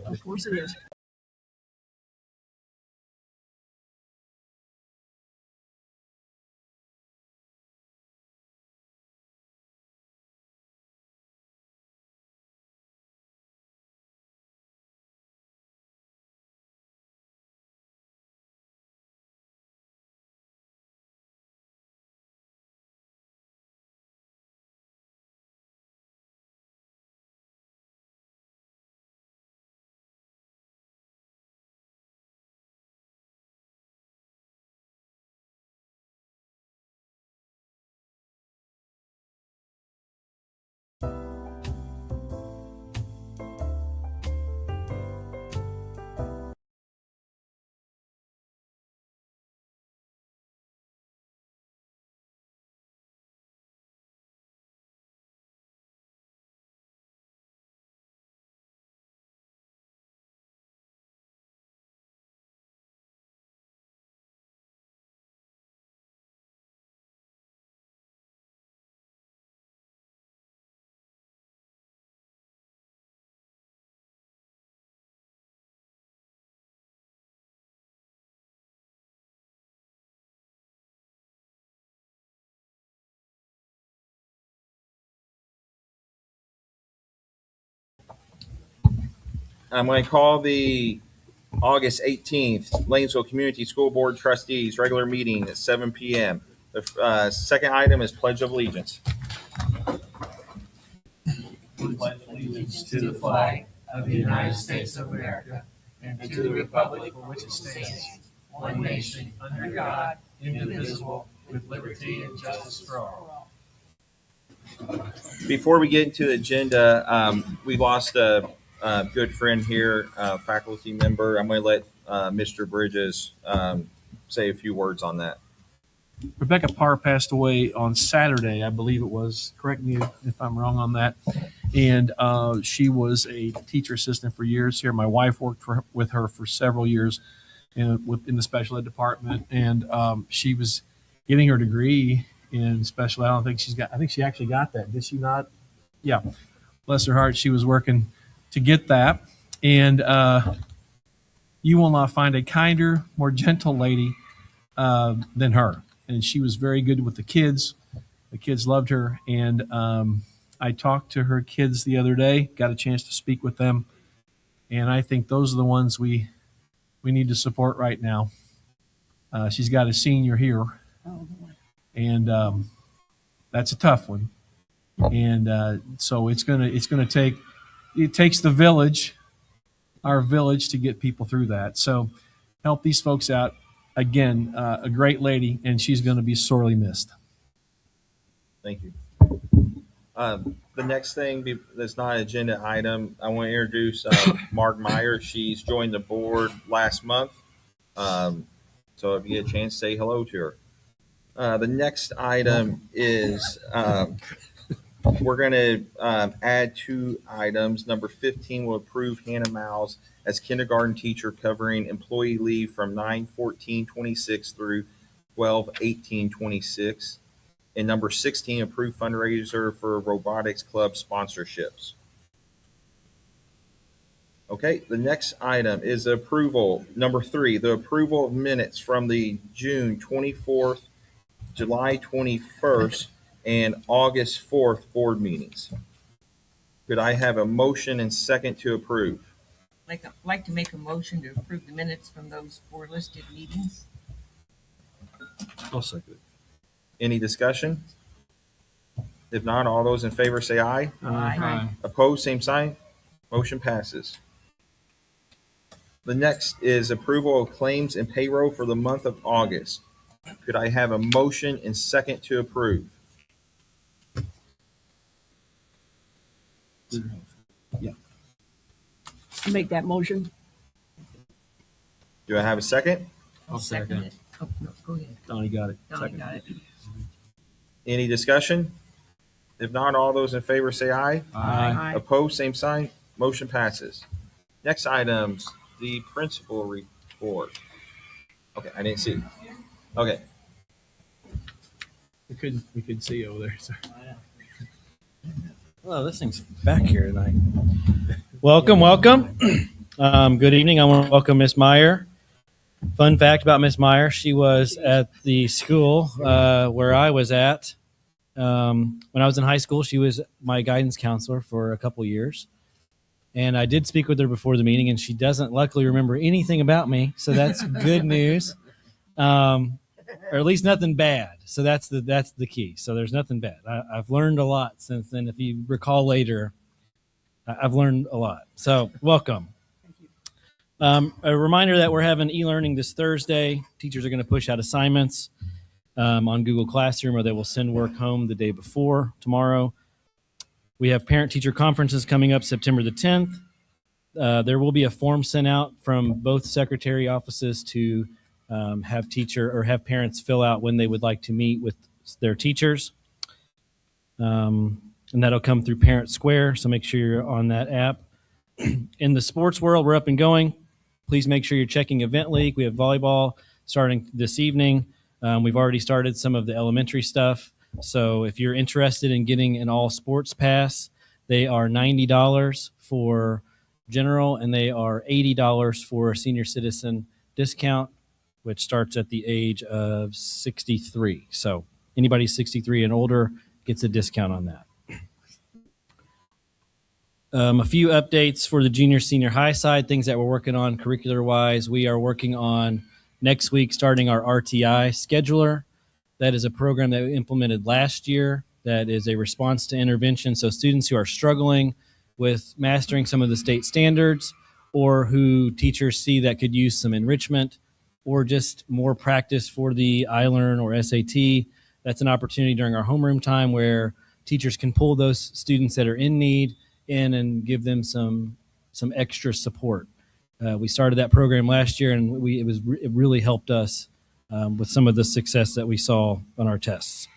Of course it is. I'm going to call the August 18th Lanesville Community School Board Trustees regular meeting at 7 p.m. The second item is Pledge of Allegiance. We pledge allegiance to the flag of the United States of America and to the republic for which it stands, one nation, under God, indivisible, with liberty and justice for all. Before we get into the agenda, we lost a good friend here, faculty member. I'm going to let Mr. Bridges say a few words on that. Rebecca Parr passed away on Saturday, I believe it was. Correct me if I'm wrong on that. And she was a teacher assistant for years here. My wife worked with her for several years in the special ed department, and she was getting her degree in special ed. I think she actually got that. Did she not? Yeah. Bless her heart. She was working to get that. And you will not find a kinder, more gentle lady than her. And she was very good with the kids. The kids loved her. And I talked to her kids the other day, got a chance to speak with them. And I think those are the ones we need to support right now. She's got a senior here. And that's a tough one. And so it takes the village, our village, to get people through that. So help these folks out. Again, a great lady, and she's going to be sorely missed. Thank you. The next thing that's not an agenda item, I want to introduce Mark Meyer. She's joined the board last month. So if you get a chance, say hello to her. The next item is we're going to add two items. Number 15 will approve Hannah Miles as kindergarten teacher covering employee leave from 9/14/26 through 12/18/26. And number 16, approve fundraiser for robotics club sponsorships. Okay, the next item is approval. Number 3, the approval of minutes from the June 24th, July 21st, and August 4th board meetings. Could I have a motion and second to approve? I'd like to make a motion to approve the minutes from those 4 listed meetings. I'll second it. Any discussion? If not, all those in favor say aye. Aye. Opposed, same sign. Motion passes. The next is approval of claims and payroll for the month of August. Could I have a motion and second to approve? Yeah. Make that motion. Do I have a second? I'll second it. Oh, no, go ahead. Donnie got it. Donnie Second. got it. Any discussion? If not, all those in favor say aye. Aye. Opposed, same sign. Motion passes. Next items, the principal report. Okay, I didn't see it. Okay. We couldn't see over there. Sorry. Well, this thing's back here tonight. Welcome. Good evening. I want to welcome Miss Meyer. Fun fact about Miss Meyer, she was at the school where I was at. When I was in high school, she was my guidance counselor for a couple years. And I did speak with her before the meeting, and she doesn't luckily remember anything about me. So that's good news. Or at least nothing bad. So that's the key. So there's nothing bad. I've learned a lot since then. If you recall later, I've learned a lot. So welcome. A reminder that we're having e-learning this Thursday. Teachers are going to push out assignments on Google Classroom, or they will send work home the day before tomorrow. We have parent-teacher conferences coming up September the 10th. There will be a form sent out from both secretary offices to have parents fill out when they would like to meet with their teachers. And that'll come through Parent Square, so make sure you're on that app. In the sports world, we're up and going. Please make sure you're checking Event League. We have volleyball starting this evening. We've already started some of the elementary stuff. So if you're interested in getting an all sports pass, they are $90 for general, and they are $80 for a senior citizen discount, which starts at the age of 63. So anybody 63 and older gets a discount on that. A few updates for the junior senior high side, things that we're working on curricular wise. We are working on next week starting our RTI scheduler. That is a program that we implemented last year that is a response to intervention. So students who are struggling with mastering some of the state standards, or who teachers see that could use some enrichment or just more practice for the iLearn or SAT, that's an opportunity during our homeroom time where teachers can pull those students that are in need in and give them some extra support. We started that program last year, and it really helped us with some of the success that we saw on our tests.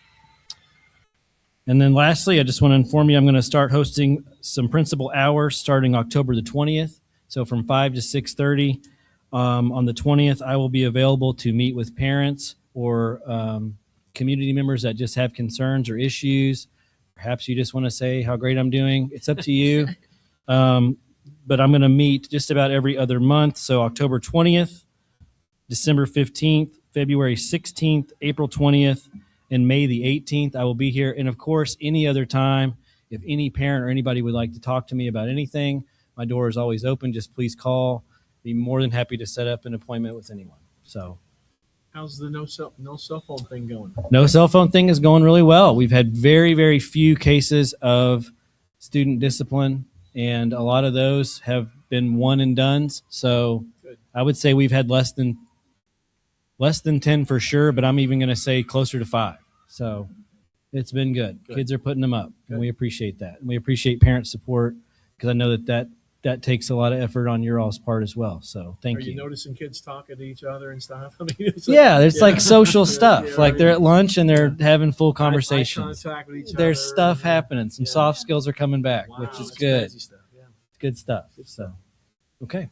And then lastly, I just want to inform you I'm going to start hosting some principal hours starting October the 20th. So from 5 to 6:30 on the 20th, I will be available to meet with parents or community members that just have concerns or issues. Perhaps you just want to say how great I'm doing. It's up to you. But I'm going to meet just about every other month. So October 20th, December 15th, February 16th, April 20th, and May the 18th. I will be here. And of course, any other time, if any parent or anybody would like to talk to me about anything, my door is always open. Just please call. Be more than happy to set up an appointment with anyone. So How's the no cell phone thing going? no cell phone thing is going really well. We've had very, very few cases of student discipline, and a lot of those have been one and dones. So Good. I would say we've had less than 10 for sure, but I'm even going to say closer to 5. So it's been good. Kids are putting them up, and we appreciate that. And we appreciate parent support, because I know that takes a lot of effort on your all's part as well. So thank Are you you. noticing kids talking to each other and stuff? I mean, it's Yeah, it's like social Yeah, stuff. yeah, Like they're at lunch and they're having full eye conversations. contact with each There's other. stuff happening. Some Yeah. soft skills are coming back, Wow, which is that's good. crazy stuff. Yeah. Good stuff. So, okay.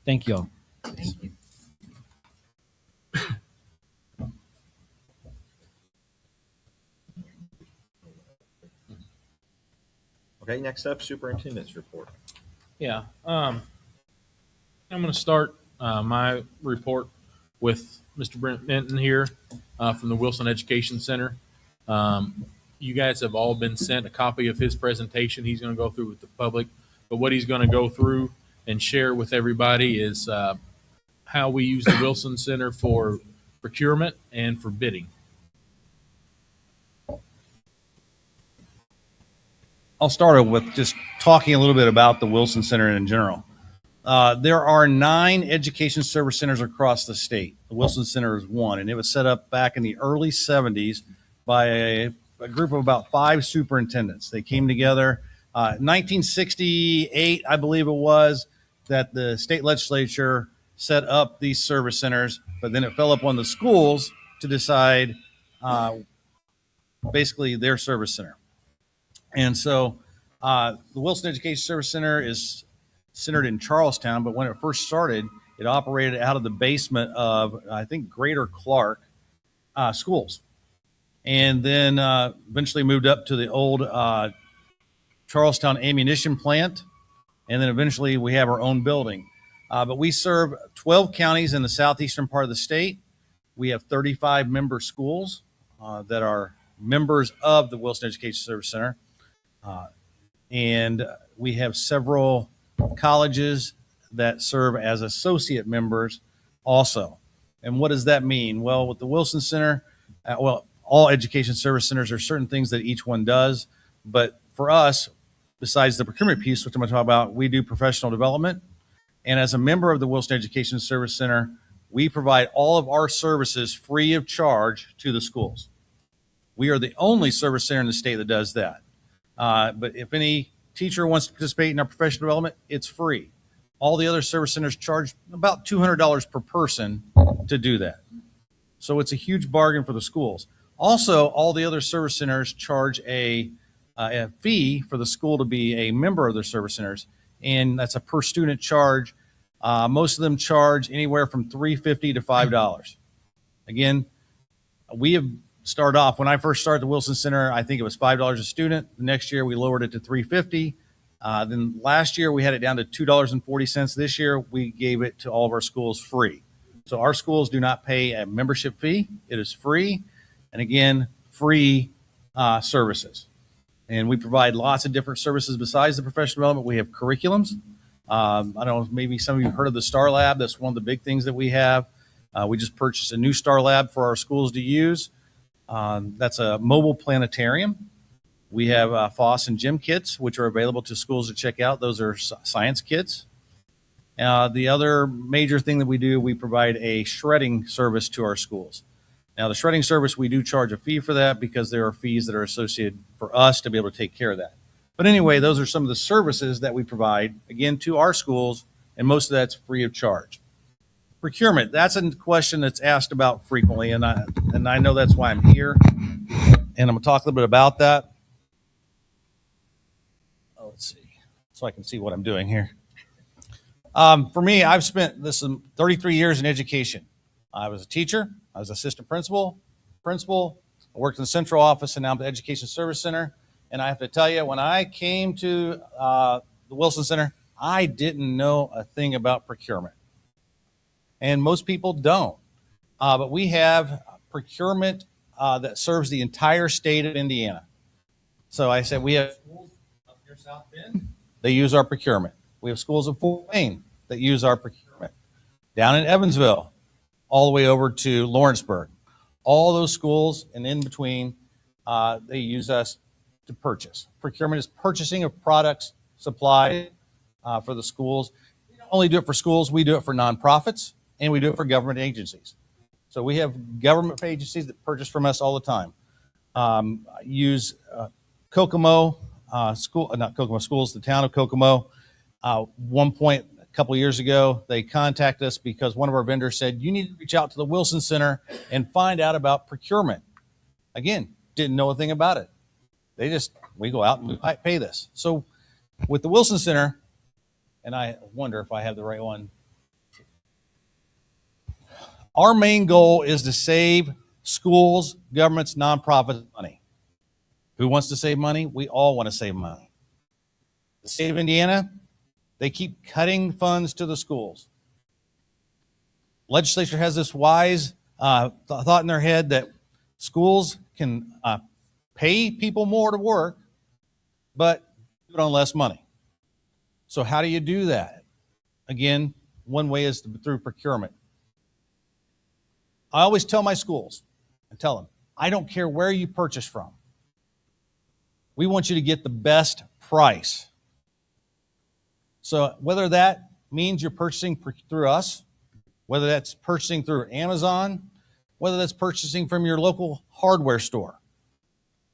Thank you all. Thank you. Okay, next up, superintendent's report. Yeah. I'm going to start my report with Mr. Brent Benton here from the Wilson Education Center. You guys have all been sent a copy of his presentation he's going to go through with the public. But what he's going to go through and share with everybody is how we use the Wilson Center for procurement and for bidding. I'll start with just talking a little bit about the Wilson Center in general. There are 9 education service centers across the state. The Wilson Center is one, and it was set up back in the early 70s by a group of about 5 superintendents. They came together 1968, I believe it was, that the state legislature set up these service centers, but then it fell upon the schools to decide basically their service center. And so the Wilson Education Service Center is centered in Charlestown, but when it first started, it operated out of the basement of, I think, Greater Clark schools. And then eventually moved up to the old Charlestown ammunition plant. And then eventually we have our own building. But we serve 12 counties in the southeastern part of the state. We have 35 member schools that are members of the Wilson Education Service Center. And we have several colleges that serve as associate members also. And what does that mean? Well, with the Wilson Center, all education service centers, there are certain things that each one does. But for us, besides the procurement piece, which I'm going to talk about, we do professional development. And as a member of the Wilson Education Service Center, we provide all of our services free of charge to the schools. We are the only service center in the state that does that. But if any teacher wants to participate in our professional development, it's free. All the other service centers charge about $200 per person to do that. So it's a huge bargain for the schools. Also, all the other service centers charge a fee for the school to be a member of their service centers, and that's a per student charge. Most of them charge anywhere from $3.50 to $5. Again, we have started off, when I first started the Wilson Center, I think it was $5 a student. The next year we lowered it to $3.50. Then last year we had it down to $2.40. This year we gave it to all of our schools free. So our schools do not pay a membership fee. It is free. And again, free services. And we provide lots of different services besides the professional development. We have curriculums. I don't know, maybe some of you have heard of the Star Lab. That's one of the big things that we have. We just purchased a new Star Lab for our schools to use. That's a mobile planetarium. We have FOSS and gym kits, which are available to schools to check out. Those are science kits. The other major thing that we do, we provide a shredding service to our schools. Now, the shredding service, we do charge a fee for that because there are fees that are associated for us to be able to take care of that. But anyway, those are some of the services that we provide, again, to our schools, and most of that's free of charge. Procurement, that's a question that's asked about frequently, and I know that's why I'm here, and I'm going to talk a little bit about that. Let's see, so I can see what I'm doing here. For me, I've spent 33 years in education. I was a teacher. I was assistant principal. I worked in the central office, and now I'm at the Education Service Center. And I have to tell you, when I came to the Wilson Center, I didn't know a thing about procurement. And most people don't. But we have procurement that serves the entire state of Indiana. So I said, we have schools up near South Bend. They use our procurement. We have schools in Fort Wayne that use our procurement. Down in Evansville, all the way over to Lawrenceburg. All those schools and in between, they use us to purchase. Procurement is purchasing of products, supplies for the schools. We don't only do it for schools, we do it for nonprofits, and we do it for government agencies. So we have government agencies that purchase from us all the time. Use Kokomo School, not Kokomo Schools, the town of Kokomo. One point a couple years ago, they contacted us because one of our vendors said, you need to reach out to the Wilson Center and find out about procurement. Again, didn't know a thing about it. We go out and we pay this. So with the Wilson Center, and I wonder if I have the right one. Our main goal is to save schools, governments, nonprofits money. Who wants to save money? We all want to save money. The state of Indiana, they keep cutting funds to the schools. Legislature has this wise thought in their head that schools can pay people more to work, but do it on less money. So how do you do that? Again, one way is through procurement. I always tell my schools, and tell them, I don't care where you purchase from. We want you to get the best price. So whether that means you're purchasing through us, whether that's purchasing through Amazon, whether that's purchasing from your local hardware store,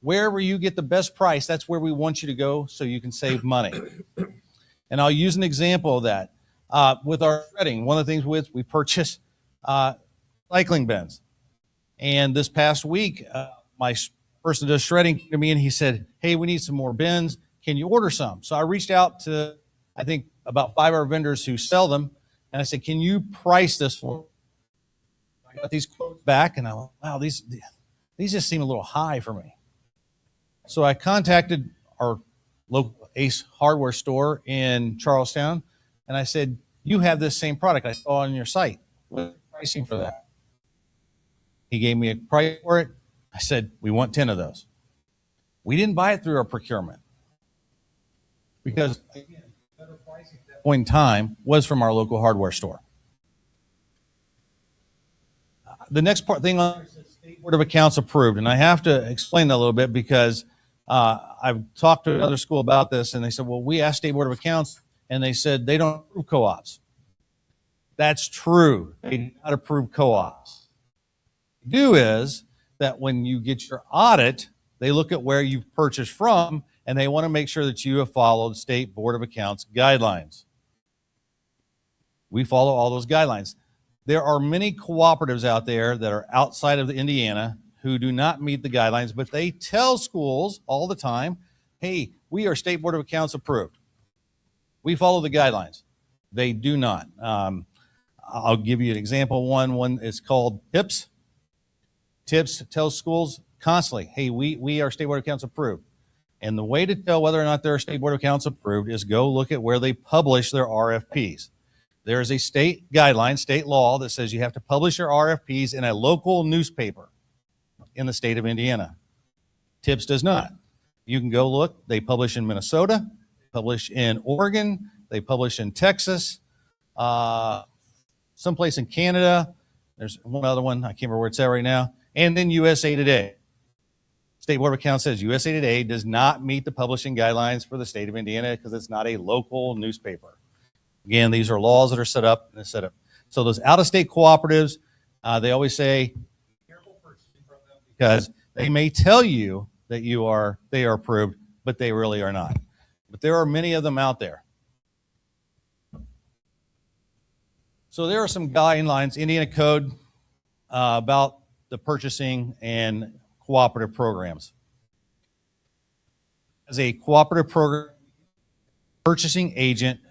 wherever you get the best price, that's where we want you to go so you can save money. And I'll use an example of that. With our shredding, one of the things we purchase cycling bins. And this past week, my person does shredding came to me and he said, hey, we need some more bins. Can you order some? So I reached out to, I think, about 5 of our vendors who sell them. And I said, can you price this for me? I got these quotes back and I went, wow, these just seem a little high for me. So I contacted our local Ace hardware store in Charlestown. And I said, you have this same product I saw on your site. What's the pricing for that? He gave me a price for it. I said, we want 10 of those. We didn't buy it through our procurement because, again, better pricing at that point in time was from our local hardware store. The next thing on there says State Board of Accounts approved, and I have to explain that a little bit because I've talked to another school about this, and they said, well, we asked State Board of Accounts, and they said they don't approve co-ops. That's true. They do not approve co-ops. What they do is that when you get your audit, they look at where you've purchased from, and they want to make sure that you have followed State Board of Accounts guidelines. We follow all those guidelines. There are many cooperatives out there that are outside of Indiana who do not meet the guidelines, but they tell schools all the time, hey, we are State Board of Accounts approved. We follow the guidelines. They do not. I'll give you an example. One is called TIPS. TIPS tells schools constantly, hey, we are State Board of Accounts approved. And the way to tell whether or not they're State Board of Accounts approved is go look at where they publish their RFPs. There is a state guideline, state law that says you have to publish your RFPs in a local newspaper in the state of Indiana. TIPS does not. You can go look. They publish in Minnesota, publish in Oregon, they publish in Texas, someplace in Canada. There's one other one. I can't remember where it's at right now. And then USA Today. State Board of Accounts says USA Today does not meet the publishing guidelines for the state of Indiana because it's not a local newspaper. Again, these are laws that are set up. So those out-of-state cooperatives, they always say, be careful purchasing from them because they may tell you that they are approved, but they really are not. But there are many of them out there. So there are some guidelines, Indiana Code, about the purchasing and cooperative programs. As a cooperative program, purchasing agent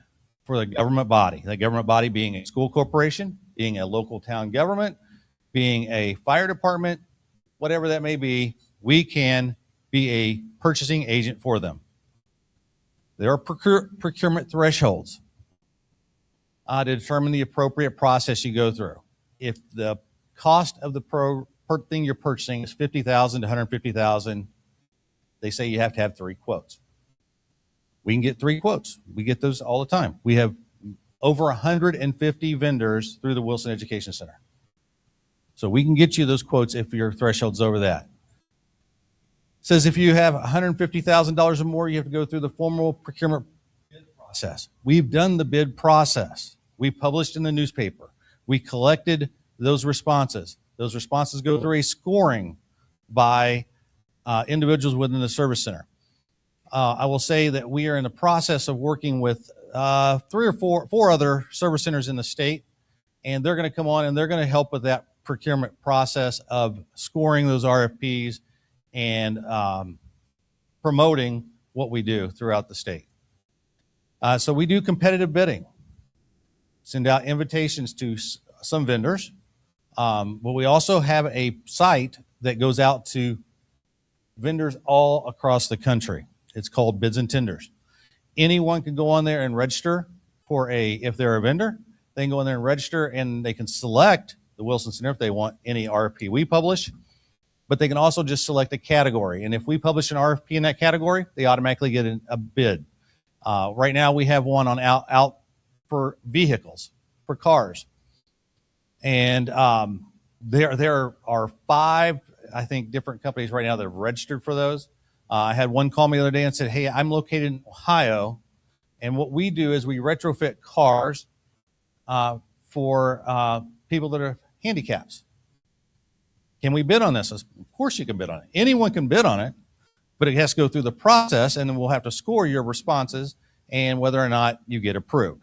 for the government body being a school corporation, being a local town government, being a fire department, whatever that may be, we can be a purchasing agent for them. There are procurement thresholds to determine the appropriate process you go through. If the cost of the thing you're purchasing is $50,000 to $150,000, they say you have to have 3 quotes. We can get 3 quotes. We get those all the time. We have over 150 vendors through the Wilson Education Center. So we can get you those quotes if your threshold's over that. It says if you have $150,000 or more, you have to go through the formal procurement bid process. We've done the bid process. We published in the newspaper. We collected those responses. Those responses go through a scoring by individuals within the service center. I will say that we are in the process of working with 3 or 4 other service centers in the state, and they're going to come on and they're going to help with that procurement process of scoring those RFPs and promoting what we do throughout the state. So we do competitive bidding, send out invitations to some vendors, but we also have a site that goes out to vendors all across the country. It's called Bids and Tenders. Anyone can go on there and register if they're a vendor, they can go in there and register and they can select the Wilson Center if they want any RFP we publish, but they can also just select a category. And if we publish an RFP in that category, they automatically get a bid. Right now we have one on out for vehicles, for cars. And there are 5, I think, different companies right now that have registered for those. I had one call me the other day and said, hey, I'm located in Ohio, and what we do is we retrofit cars for people that are handicaps. Can we bid on this? Of course you can bid on it. Anyone can bid on it, but it has to go through the process, and then we'll have to score your responses and whether or not you get approved.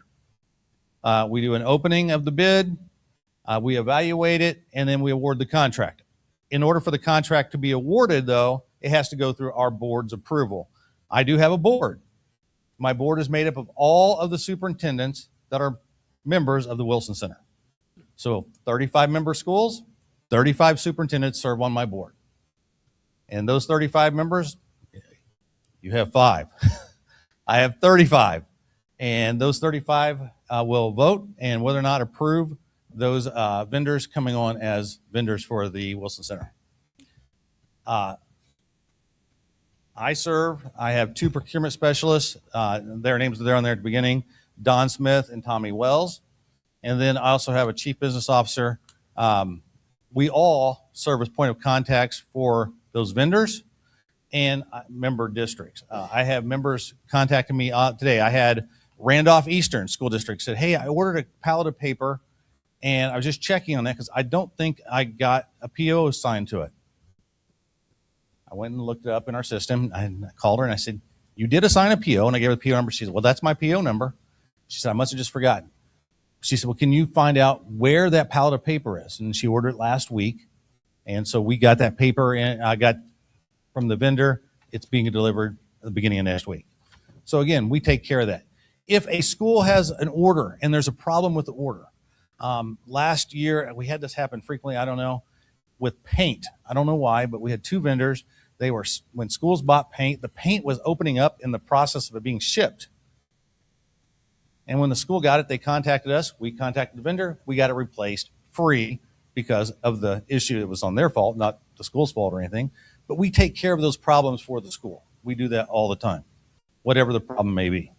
We do an opening of the bid, we evaluate it, and then we award the contract. In order for the contract to be awarded, though, it has to go through our board's approval. I do have a board. My board is made up of all of the superintendents that are members of the Wilson Center. So 35 member schools, 35 superintendents serve on my board. And those 35 members, you have 5. I have 35. And those 35 will vote and whether or not approve those vendors coming on as vendors for the Wilson Center. I have two procurement specialists. Their names are there on there at the beginning, Don Smith and Tommy Wells. And then I also have a chief business officer. We all serve as point of contacts for those vendors and member districts. I have members contacting me today. I had Randolph Eastern School District said, hey, I ordered a pallet of paper and I was just checking on that because I don't think I got a PO assigned to it. I went and looked it up in our system. I called her and I said, you did assign a PO, and I gave her the PO number. She said, well, that's my PO number. She said, I must have just forgotten. She said, well, can you find out where that pallet of paper is? And she ordered it last week. And so we got that paper and I got from the vendor. It's being delivered at the beginning of next week. So again, we take care of that. If a school has an order and there's a problem with the order, last year we had this happen frequently, I don't know, with paint. I don't know why, but we had two vendors. They were, when schools bought paint, the paint was opening up in the process of it being shipped. And when the school got it, they contacted us. We contacted the vendor. We got it replaced free because of the issue. It was on their fault, not the school's fault or anything. But we take care of those problems for the school. We do that all the time, whatever the problem may be.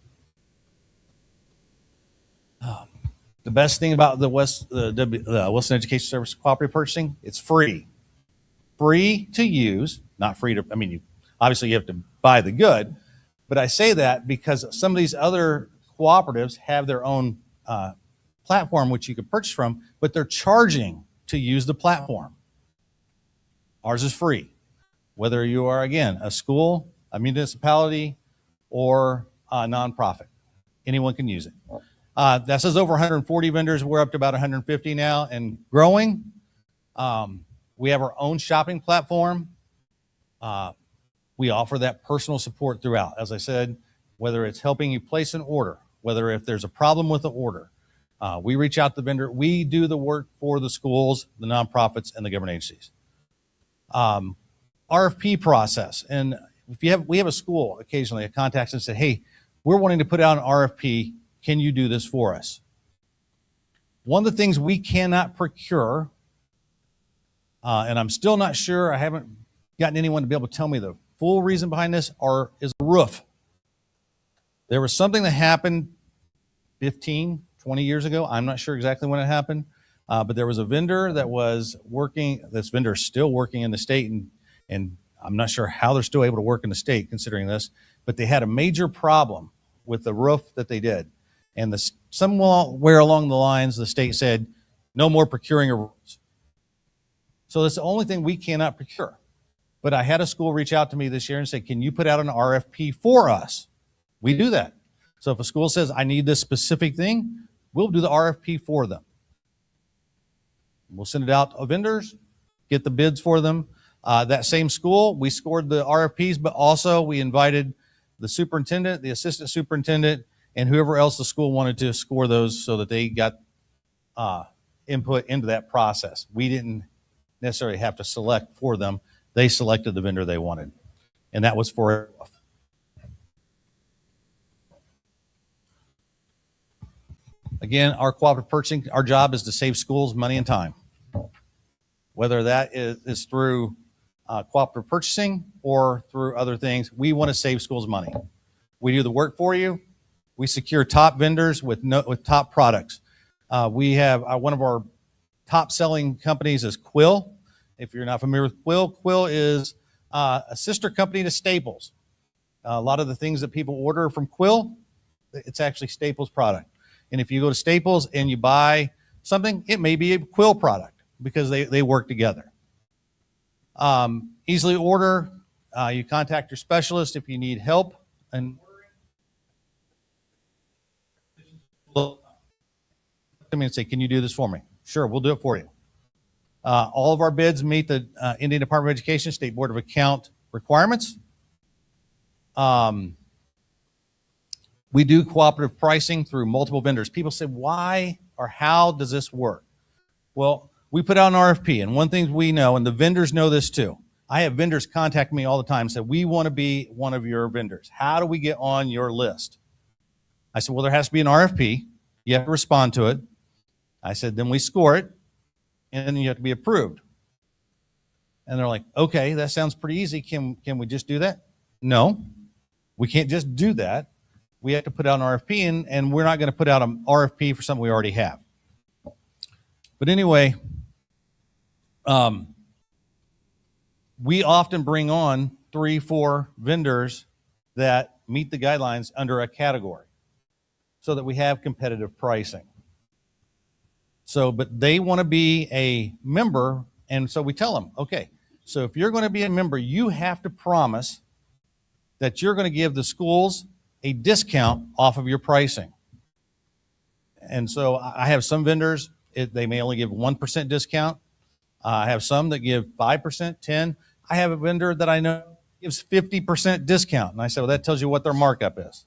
The best thing about the Wilson Education Service Cooperative Purchasing, it's free. Free to use, not free to, I mean, obviously you have to buy the good, but I say that because some of these other cooperatives have their own platform which you could purchase from, but they're charging to use the platform. Ours is free. Whether you are, again, a school, a municipality, or a nonprofit, anyone can use it. That says over 140 vendors. We're up to about 150 now and growing. We have our own shopping platform. We offer that personal support throughout. As I said, whether it's helping you place an order, whether if there's a problem with the order, we reach out to the vendor. We do the work for the schools, the nonprofits, and the government agencies. RFP process. And if we have a school occasionally that contacts and said, hey, we're wanting to put out an RFP. Can you do this for us? One of the things we cannot procure, and I'm still not sure, I haven't gotten anyone to be able to tell me the full reason behind this, is a roof. There was something that happened 15, 20 years ago. I'm not sure exactly when it happened, but there was a vendor that was working, this vendor is still working in the state, and I'm not sure how they're still able to work in the state considering this, but they had a major problem with the roof that they did. And somewhere along the lines, the state said, no more procuring of roofs. So that's the only thing we cannot procure. But I had a school reach out to me this year and say, can you put out an RFP for us? We do that. So if a school says, I need this specific thing, we'll do the RFP for them. We'll send it out to vendors, get the bids for them. That same school, we scored the RFPs, but also we invited the superintendent, the assistant superintendent, and whoever else the school wanted to score those so that they got input into that process. We didn't necessarily have to select for them. They selected the vendor they wanted, and that was for again, our cooperative purchasing, our job is to save schools money and time. Whether that is through cooperative purchasing or through other things, we want to save schools money. We do the work for you. We secure top vendors with top products. We have one of our top selling companies is Quill. If you're not familiar with Quill, Quill is a sister company to Staples. A lot of the things that people order from Quill, it's actually Staples product. And if you go to Staples and you buy something, it may be a Quill product because they work together. Easily order. You contact your specialist if you need help. And come in and say, can you do this for me? Sure, we'll do it for you. All of our bids meet the Indiana Department of Education State Board of Account requirements. We do cooperative pricing through multiple vendors. People say, why or how does this work? Well, we put out an RFP, and one thing we know, and the vendors know this too. I have vendors contact me all the time and say, we want to be one of your vendors. How do we get on your list? I said, well, there has to be an RFP. You have to respond to it. I said, then we score it, and then you have to be approved. And they're like, okay, that sounds pretty easy. Can we just do that? No, we can't just do that. We have to put out an RFP, and we're not going to put out an RFP for something we already have. But anyway, we often bring on 3-4 vendors that meet the guidelines under a category so that we have competitive pricing. So, but they want to be a member, and so we tell them, okay, so if you're going to be a member, you have to promise that you're going to give the schools a discount off of your pricing. And so I have some vendors, they may only give 1% discount. I have some that give 5%, 10. I have a vendor that I know gives 50% discount. And I said, well, that tells you what their markup is.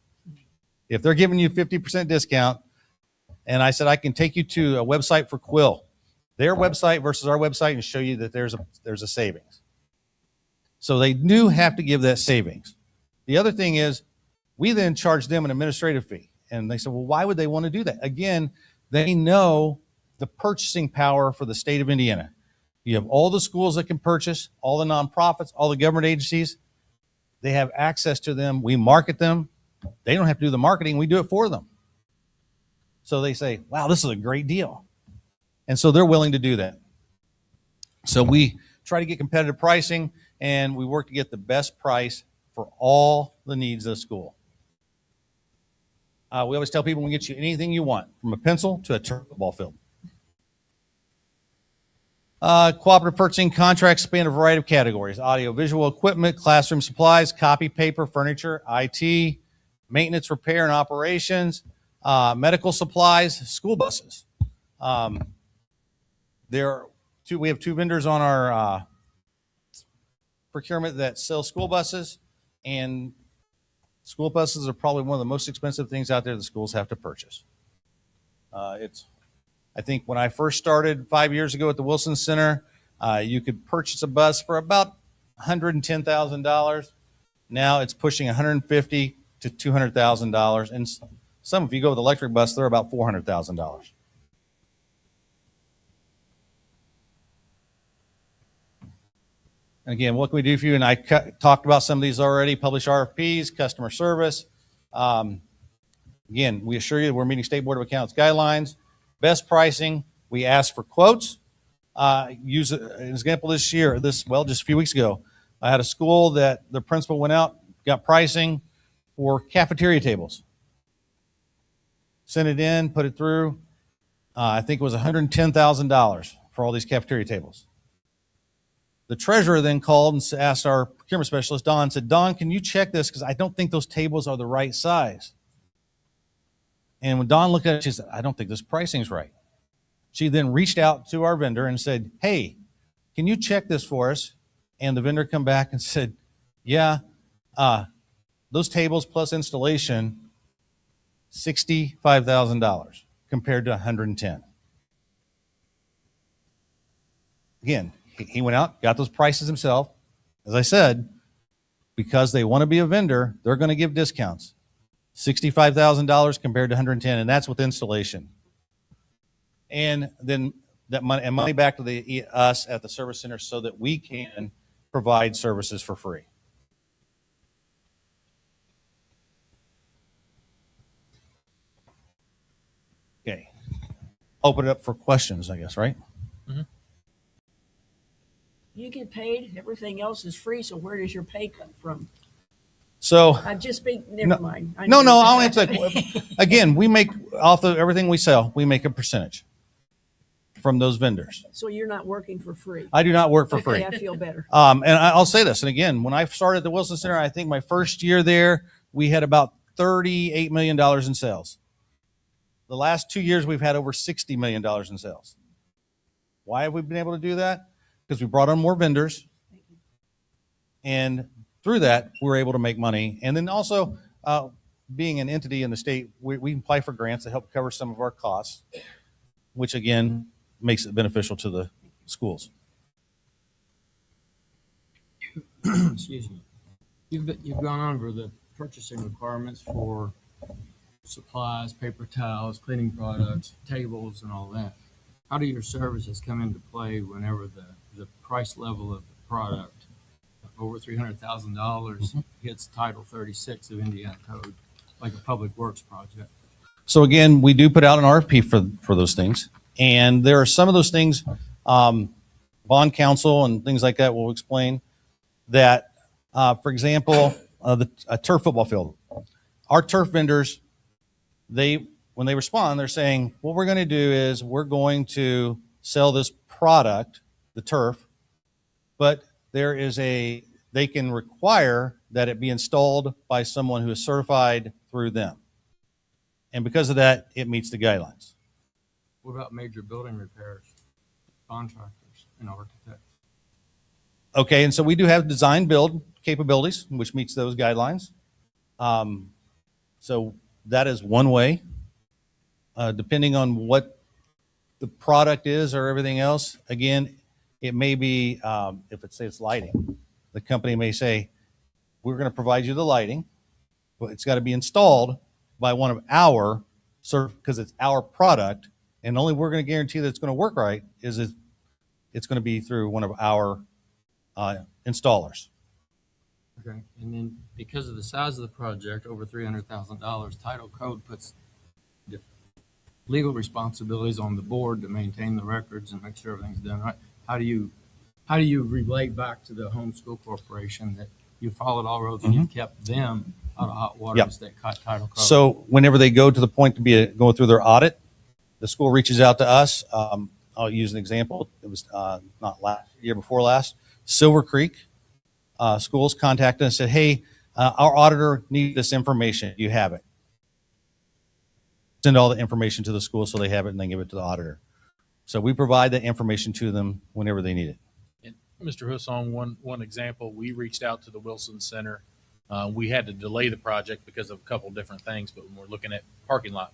If they're giving you 50% discount, and I said, I can take you to a website for Quill, their website versus our website, and show you that there's a savings. So they do have to give that savings. The other thing is, we then charge them an administrative fee. And they said, well, why would they want to do that? Again, they know the purchasing power for the state of Indiana. You have all the schools that can purchase, all the nonprofits, all the government agencies. They have access to them. We market them. They don't have to do the marketing. We do it for them. So they say, wow, this is a great deal. And so they're willing to do that. So we try to get competitive pricing, and we work to get the best price for all the needs of the school. We always tell people we can get you anything you want, from a pencil to a turf football field. Cooperative purchasing contracts span a variety of categories: audio, visual equipment, classroom supplies, copy paper, furniture, IT, maintenance, repair, and operations, medical supplies, school buses. We have 2 vendors on our procurement that sell school buses, and school buses are probably one of the most expensive things out there the schools have to purchase. I think when I first started 5 years ago at the Wilson Center, you could purchase a bus for about $110,000. Now it's pushing $150,000 to $200,000, and some, if you go with electric bus, they're about $400,000. Again, what can we do for you? And I talked about some of these already. Publish RFPs, customer service. Again, we assure you we're meeting State Board of Accounts guidelines. Best pricing. We ask for quotes. Use an example this year. Just a few weeks ago, I had a school that the principal went out, got pricing for cafeteria tables. Sent it in, put it through. I think it was $110,000 for all these cafeteria tables. The treasurer then called and asked our procurement specialist, Don, said, Don, can you check this? Because I don't think those tables are the right size. And when Don looked at it, she said, I don't think this pricing's right. She then reached out to our vendor and said, hey, can you check this for us? And the vendor come back and said, yeah, those tables plus installation, $65,000 compared to $110,000. Again, he went out, got those prices himself. As I said, because they want to be a vendor, they're going to give discounts. $65,000 compared to $110,000, and that's with installation. And then that money back to us at the service center so that we can provide services for free. Okay. Open it up for questions, I guess, right? You get paid, everything else is free, so where does your pay come from? So Never mind. No, I'll answer that. Again, we make off of everything we sell, we make a percentage from those vendors. So you're not working for free? I do not work for free. I feel better. And I'll say this, and again, when I started at the Wilson Center, I think my first year there, we had about $38 million in sales. The last 2 years, we've had over $60 million in sales. Why have we been able to do that? Because we brought on more vendors, and through that, we're able to make money. And then also, being an entity in the state, we apply for grants to help cover some of our costs, which again makes it beneficial to the schools. Excuse me. You've gone over the purchasing requirements for supplies, paper towels, cleaning products, tables, and all that. How do your services come into play whenever the price level of the product over $300,000 hits Title 36 of Indiana Code, like a public works project? So again, we do put out an RFP for those things, and there are some of those things, bond counsel and things like that will explain that. For example, a turf football field. Our turf vendors, when they respond, they're saying, what we're going to do is we're going to sell this product, the turf, but they can require that it be installed by someone who is certified through them. And because of that, it meets the guidelines. What about major building repairs, contractors and architects? Okay, and so we do have design build capabilities, which meets those guidelines. So that is one way. Depending on what the product is or everything else, again, it may be, if it's lighting, the company may say, we're going to provide you the lighting, but it's got to be installed by one of our, because it's our product, and only we're going to guarantee that it's going to work right is it's going to be through one of our installers. Okay, and then because of the size of the project, over $300,000, Title Code puts legal responsibilities on the board to maintain the records and make sure everything's done right. How do you relate back to the home school corporation that you followed all roads and you've kept them out of hot water Yep. with state Title Code? So whenever they go to the point to be going through their audit, the school reaches out to us. I'll use an example. It was not year before last. Silver Creek schools contacted us and said, hey, our auditor needs this information. You have it. Send all the information to the school so they have it and then give it to the auditor. So we provide that information to them whenever they need it. And Mr. Husson, one example, we reached out to the Wilson Center. We had to delay the project because of a couple different things, but when we're looking at parking lot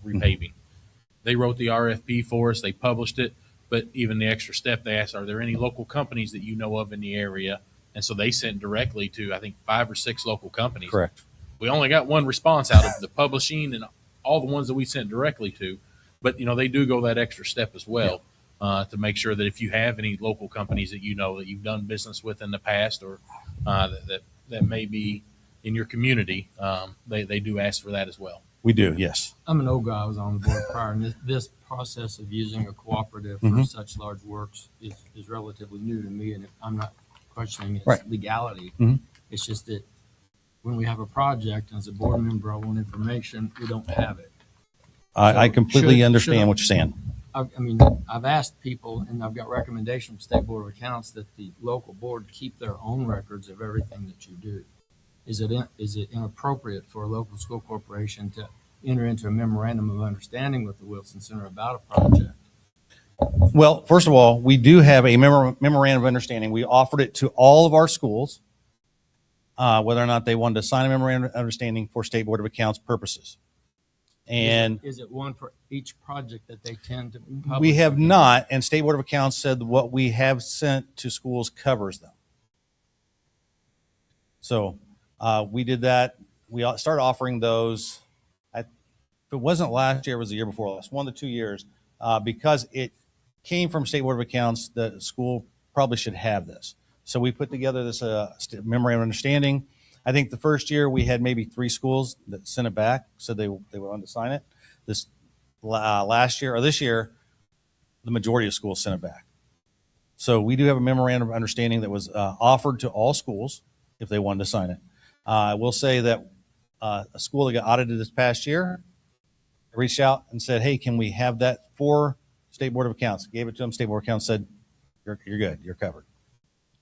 repaving, they wrote the RFP for us. They published it, but even the extra step, they asked, are there any local companies that you know of in the area? And so they sent directly to, I think, 5 or 6 local companies. Correct. We only got one response out of the publishing and all the ones that we sent directly to, but they do go that extra step as well. To make sure that if you have any local companies that you know that you've done business with in the past or that may be in your community, they do ask for that as well. We do, yes. I'm an old guy. I was on the board prior, and this process of using a cooperative for such large works is relatively new to me, and I'm not questioning its legality. It's just that when we have a project, and as a board member, I want information, we don't have it. I completely understand should- what you're saying. I mean, I've asked people, and I've got recommendation from State Board of Accounts that the local board keep their own records of everything that you do. Is it inappropriate for a local school corporation to enter into a memorandum of understanding with the Wilson Center about a project? Well, first of all, we do have a memorandum of understanding. We offered it to all of our schools, whether or not they wanted to sign a memorandum of understanding for State Board of Accounts purposes. And is it one for each project that they tend to publish? we have not, and State Board of Accounts said what we have sent to schools covers them. So we did that. We started offering those. If it wasn't last year, it was the year before last, 1 to 2 years, because it came from State Board of Accounts. The school probably should have this. So we put together this memorandum of understanding. I think the first year we had maybe 3 schools that sent it back, said they wanted to sign it. This year, the majority of schools sent it back. So we do have a memorandum of understanding that was offered to all schools if they wanted to sign it. I will say that a school that got audited this past year reached out and said, hey, can we have that for State Board of Accounts? Gave it to them. State Board of Accounts said, you're good. You're covered.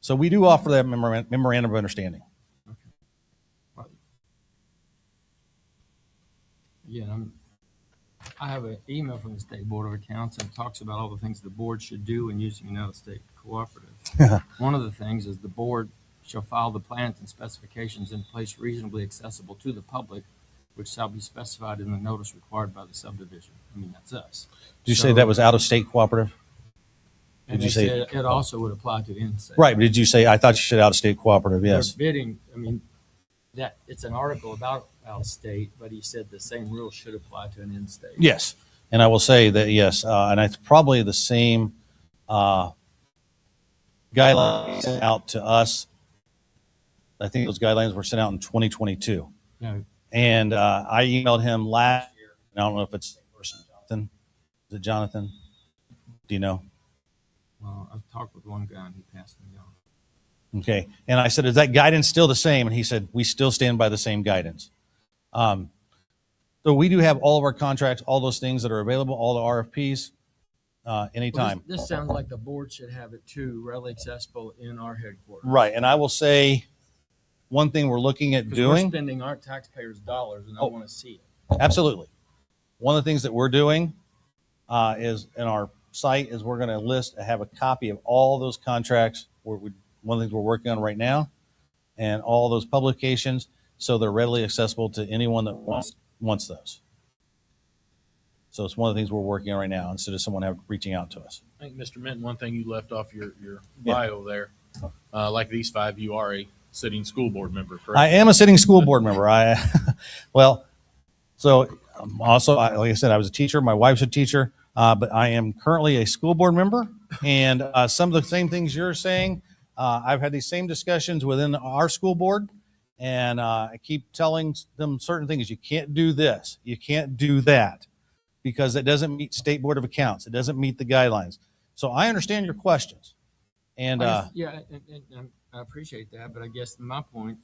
So we do offer that memorandum of understanding. Again, I have an email from the State Board of Accounts and it talks about all the things the board should do in using an out-of-state cooperative. One of the things is the board shall file the plans and specifications in place reasonably accessible to the public, which shall be specified in the notice required by the subdivision. I mean, that's us. Did you say that was out-of-state cooperative? And Did you they say said it also would apply to in-state. right? But did you say I thought you said out-of-state cooperative? Yes. They're bidding, I mean, that it's an article about out of state, but he said the same rules should apply to an in-state. Yes. And I will say that, yes, and it's probably the same guidelines sent out to us. I think those guidelines were sent out in 2022. No, And I emailed him last year. And I don't know if it's the same person, Jonathan. Is it Jonathan? Do you know? well, I've talked with one guy and he passed me on. Okay. And I said, is that guidance still the same? And he said, we still stand by the same guidance. So we do have all of our contracts, all those things that are available, all the RFPs, anytime. Well, this sounds like the board should have it too, readily accessible in our headquarters. Right. And I will say one thing we're looking at 'Cause we're doing. spending our taxpayers' dollars and I Oh. want to see it. Absolutely. One of the things that we're doing is in our site is we're going to have a copy of all those contracts. One of the things we're working on right now, and all those publications, so they're readily accessible to anyone that wants those. So it's one of the things we're working on right now, instead of someone reaching out to us. I think, Mr. Minton, one thing you left off your bio there, like these five, you are a sitting school board member, correct? I am a sitting school board member. Well, so also, like I said, I was a teacher. My wife's a teacher, but I am currently a school board member. And some of the same things you're saying, I've had these same discussions within our school board. And I keep telling them certain things. You can't do this. You can't do that, because it doesn't meet State Board of Accounts. It doesn't meet the guidelines. So I understand your questions. And Yeah, and I appreciate that, but I guess my point,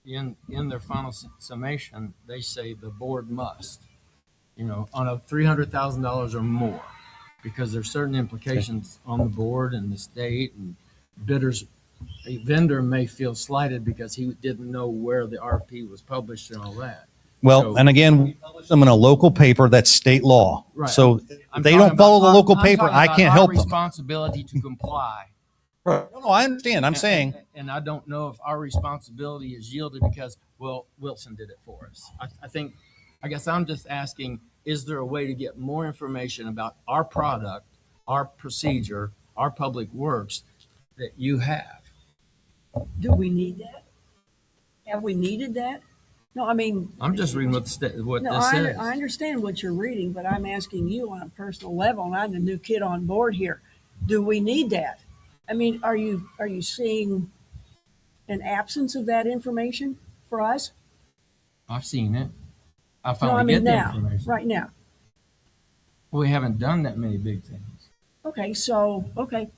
in their final summation, they say the board must, on a $300,000 or more, because there's certain implications on the board and the state, and a vendor may feel slighted because he didn't know where the RFP was published and all that. well, So- and again, we publish them in a local paper. That's state law. Right. So I'm if they talking don't follow about the local I'm paper, talking I about can't our help them. responsibility to comply. No, I understand. I'm saying, And I don't know if our responsibility is yielded because, well, Wilson did it for us. I guess I'm just asking, is there a way to get more information about our product, our procedure, our public works that you have? Do we need that? Have we needed that? No, I mean. I'm just reading what No, this I says. understand what you're reading, but I'm asking you on a personal level, and I'm the new kid on board here. Do we need that? I mean, are you seeing an absence of that information for us? I've seen it. I No, finally I mean get the now, information. right now. We haven't done that many big things. Okay, so, okay,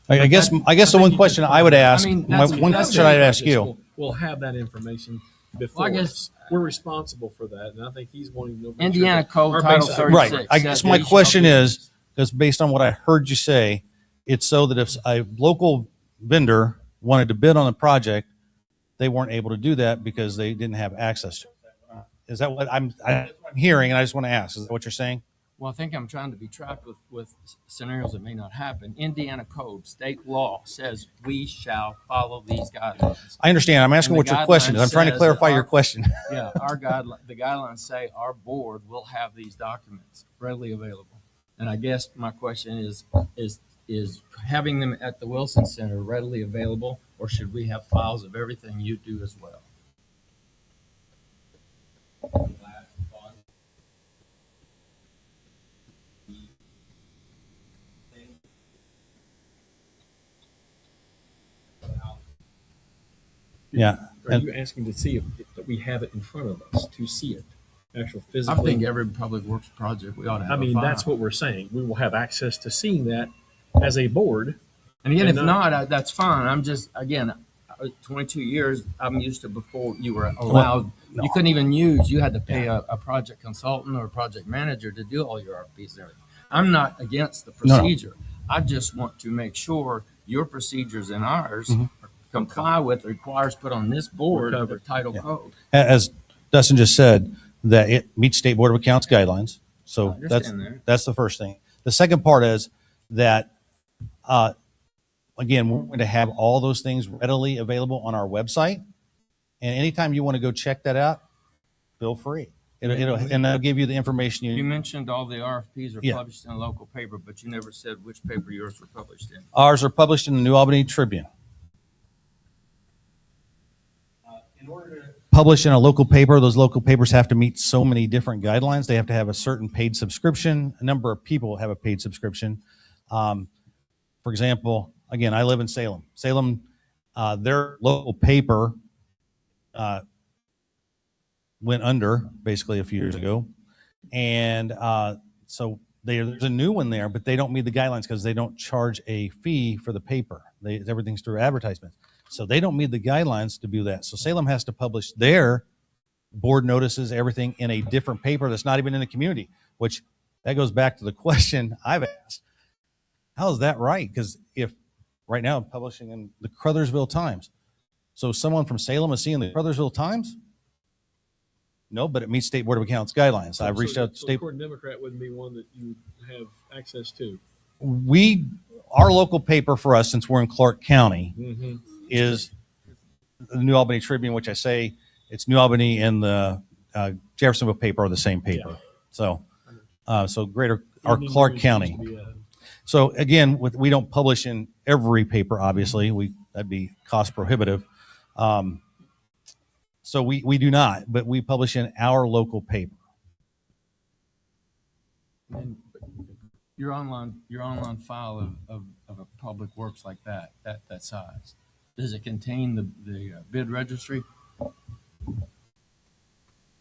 I guess the one question I would ask, I mean, one that's question I'd ask you. We'll have that information before. Well, I guess- we're responsible for that, and I think he's wanting to know. make sure Indiana that Code our Title basic- 36. Right. I guess my says question we shall do is, because based on what I heard you say, it's so that if a local vendor wanted to bid on a project, they weren't able to do that because they didn't have access to it. Is that what I'm hearing? And I just want to ask, is that what you're saying? Well, I think I'm trying to be trapped with scenarios that may not happen. Indiana code, state law says we shall follow these guidelines. I understand. I'm asking And what the your question is. I'm guideline trying to says clarify that your question. Yeah, the guidelines say our board will have these documents readily available. And I guess my question is having them at the Wilson Center readily available, or should we have files of everything you do as well? Yeah. Are you asking to see if that we have it in front of us to see it, actual I physically? think every public works project, we ought to have I mean, a that's file. what we're saying. We will have access to seeing that as a board. And again, if And not, that's fine. I'm just, again, 22 years, I'm used to before you were allowed, you couldn't even use, you had to pay a project consultant or a project manager to do all your RFPs and everything. I'm not against the No. procedure. I just want to make sure your procedures and ours Mm-hmm. comply with the requires put on this board We're of covered. the title code. As Dustin just said, that it meets State Board of Accounts guidelines. I So understand that. that's the first thing. The second part is that, again, we're going to have all those things readily available on our website. And anytime you want to go check that out, feel free. And it'll give you the information You you. mentioned all the RFPs are Yeah. published in a local paper, but you never said which paper yours were published in. Ours are published in the New Albany Tribune. publish in a local paper, those local papers have to meet so many different guidelines. They have to have a certain paid subscription. A number of people have a paid subscription. For example, again, I live in Salem. Salem, their local paper went under basically a few years ago. And so there's a new one there, but they don't meet the guidelines because they don't charge a fee for the paper. Everything's through advertisements. So they don't meet the guidelines to do that. So Salem has to publish their board notices, everything in a different paper that's not even in the community, which that goes back to the question I've asked. How is that right? Because if right now I'm publishing in the Crothersville Times, so someone from Salem is seeing the Crothersville Times? No, but it meets State Board of Accounts guidelines. I've reached out to So State. Court Democrat wouldn't be one that you have access to. Our local paper for us, since we're in Clark County, is the New Albany Tribune, which I say it's New Albany and the Jeffersonville paper are the same paper. So greater our Evening Clark News County. used to be So again, we don't publish in every paper, obviously. That'd be cost prohibitive. So we do not, but we publish in our local paper. And your online file of a public works like that size, does it contain the bid registry?